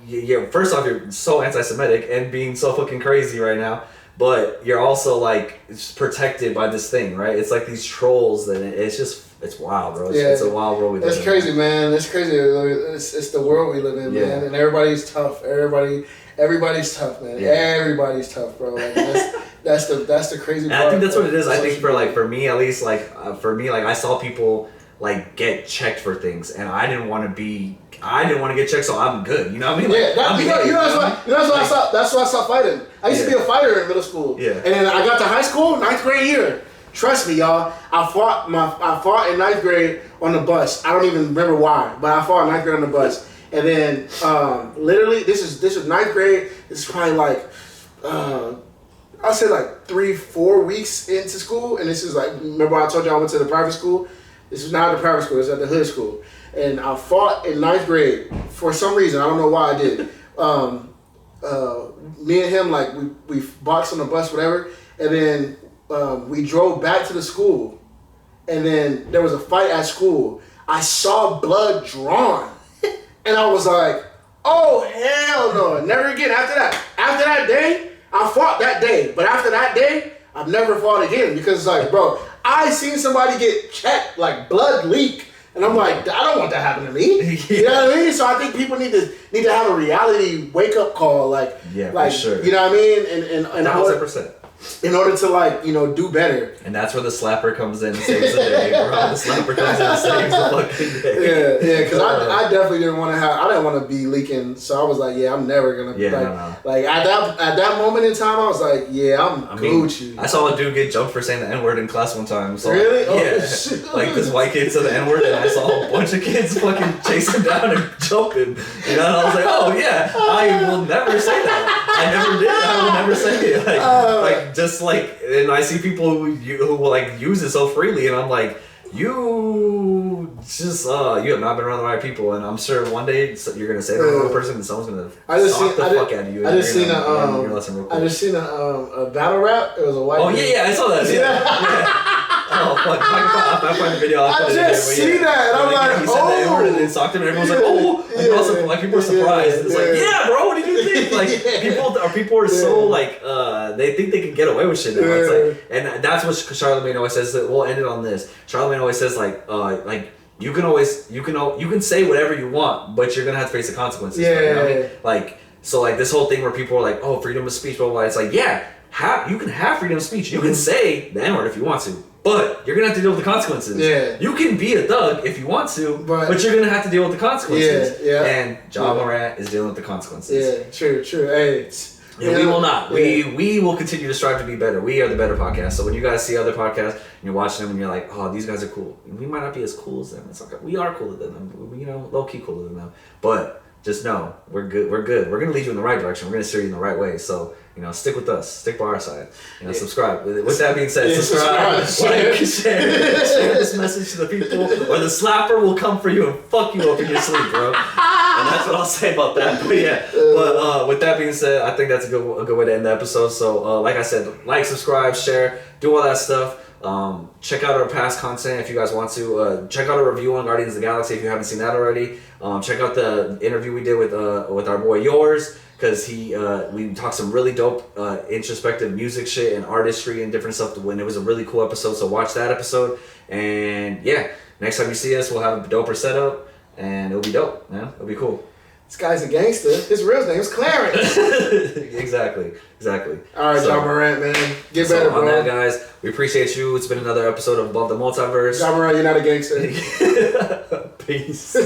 first off, you're so anti-Semitic and being so fucking crazy right now. But you're also like protected by this thing, right? It's like these trolls that it's wild, bro. It's a wild world we live in. That's crazy, man. That's crazy. It's the world we live in, man. And everybody's tough. Everybody's tough, man. Yeah. Everybody's tough, bro. Like, that's the crazy part. I think that's what it is. I think for me at least, like I saw people like get checked for things, and I didn't want to get checked, so I'm good. You know what I mean? Like, that's why I stopped fighting. I used to be a fighter in middle school. Yeah. And then I got to high school, 9th grade year. Trust me, y'all. I fought in 9th grade on the bus. I don't even remember why, but I fought in 9th grade on the bus. And then literally, this is 9th grade. This is probably like I'll say like 3-4 weeks into school, and this is like, remember I told you I went to the private school? This is not the private school. It's at the hood school. And I fought in 9th grade for some reason. I don't know why I did. Me and him, like, we boxed on the bus, whatever. And then we drove back to the school. And then there was a fight at school. I saw blood drawn. And I was like, oh, hell no. Never again. After that day, I fought that day. But after that day, I've never fought again. Because it's like, bro, I seen somebody get checked, like blood leak. And I'm like, I don't want that to happen to me. You know what I mean? So I think people need to have a reality wake up call, like, for sure. You know what I mean? And 1,000%. In order to, like, you know, do better. And that's where the slapper comes in and saves the day, bro. The slapper comes in and saves the fucking day. Yeah, because I definitely didn't want to be leaking. So I was like, yeah, I'm never gonna. Yeah, no. Like at that moment in time, I was like, yeah, I'm Gucci. I saw a dude get jumped for saying the N-word in class one time. So, really? Yeah. Oh, shit. Like this white kid said the N-word, and I saw a bunch of kids fucking chase him down and jumping. You know, and I was like, oh yeah, I will never say that. I I never did. I would never say it. Like just like, and I see people who will like use it so freely, and I'm like, you just you have not been around the right people, and I'm sure one day you're gonna say to the wrong person, and someone's gonna stalk the fuck out of you. I just seen a battle rap. It was a white. Oh yeah, I saw that. Yeah. Oh fuck! I find the video. I just see that, and I'm like, he said the word and then talked to him, and everyone's like, oh, and also like people are surprised. It's like, yeah, bro, what did you think? Like people are so like they think they can get away with shit now. It's like, and that's what Charlamagne always says. That we'll end it on this. Charlamagne always says like you can say whatever you want, but you're gonna have to face the consequences. Yeah. You know what I mean? Like so like this whole thing where people are like, oh, freedom of speech, blah blah. It's like you can have freedom of speech. You can say the N-word if you want to. But you're gonna have to deal with the consequences. Yeah. You can be a thug if you want to, but you're gonna have to deal with the consequences. Yeah. And Ja Morant is dealing with the consequences. Yeah. True. Hey. And we will not. We will continue to strive to be better. We are the better podcast. So when you guys see other podcasts and you're watching them and you're like, oh, these guys are cool. We might not be as cool as them. It's okay. We are cooler than them. You know, low key cooler than them. But just know we're good. We're good. We're gonna lead you in the right direction. We're gonna steer you in the right way. So. You know, stick with us. Stick by our side. You know, subscribe. With that being said, subscribe, like, share this message to the people, or the slapper will come for you and fuck you up in your sleep, bro. And that's what I'll say about that. But yeah, with that being said, I think that's a good way to end the episode. So, like I said, like, subscribe, share, do all that stuff. Check out our past content if you guys want to. Check out our review on Guardians of the Galaxy if you haven't seen that already. Check out the interview we did with our boy Yours. Because we talked some really dope introspective music shit and artistry and different stuff when it was a really cool episode. So watch that episode. And yeah, next time you see us, we'll have a doper setup and it'll be dope, man. It'll be cool. This guy's a gangster. His real name is Clarence. Exactly. All right, Ja Morant, man. Get better, bro. On that, guys, we appreciate you. It's been another episode of Above the Multiverse. Ja Morant, you're not a gangster. Peace.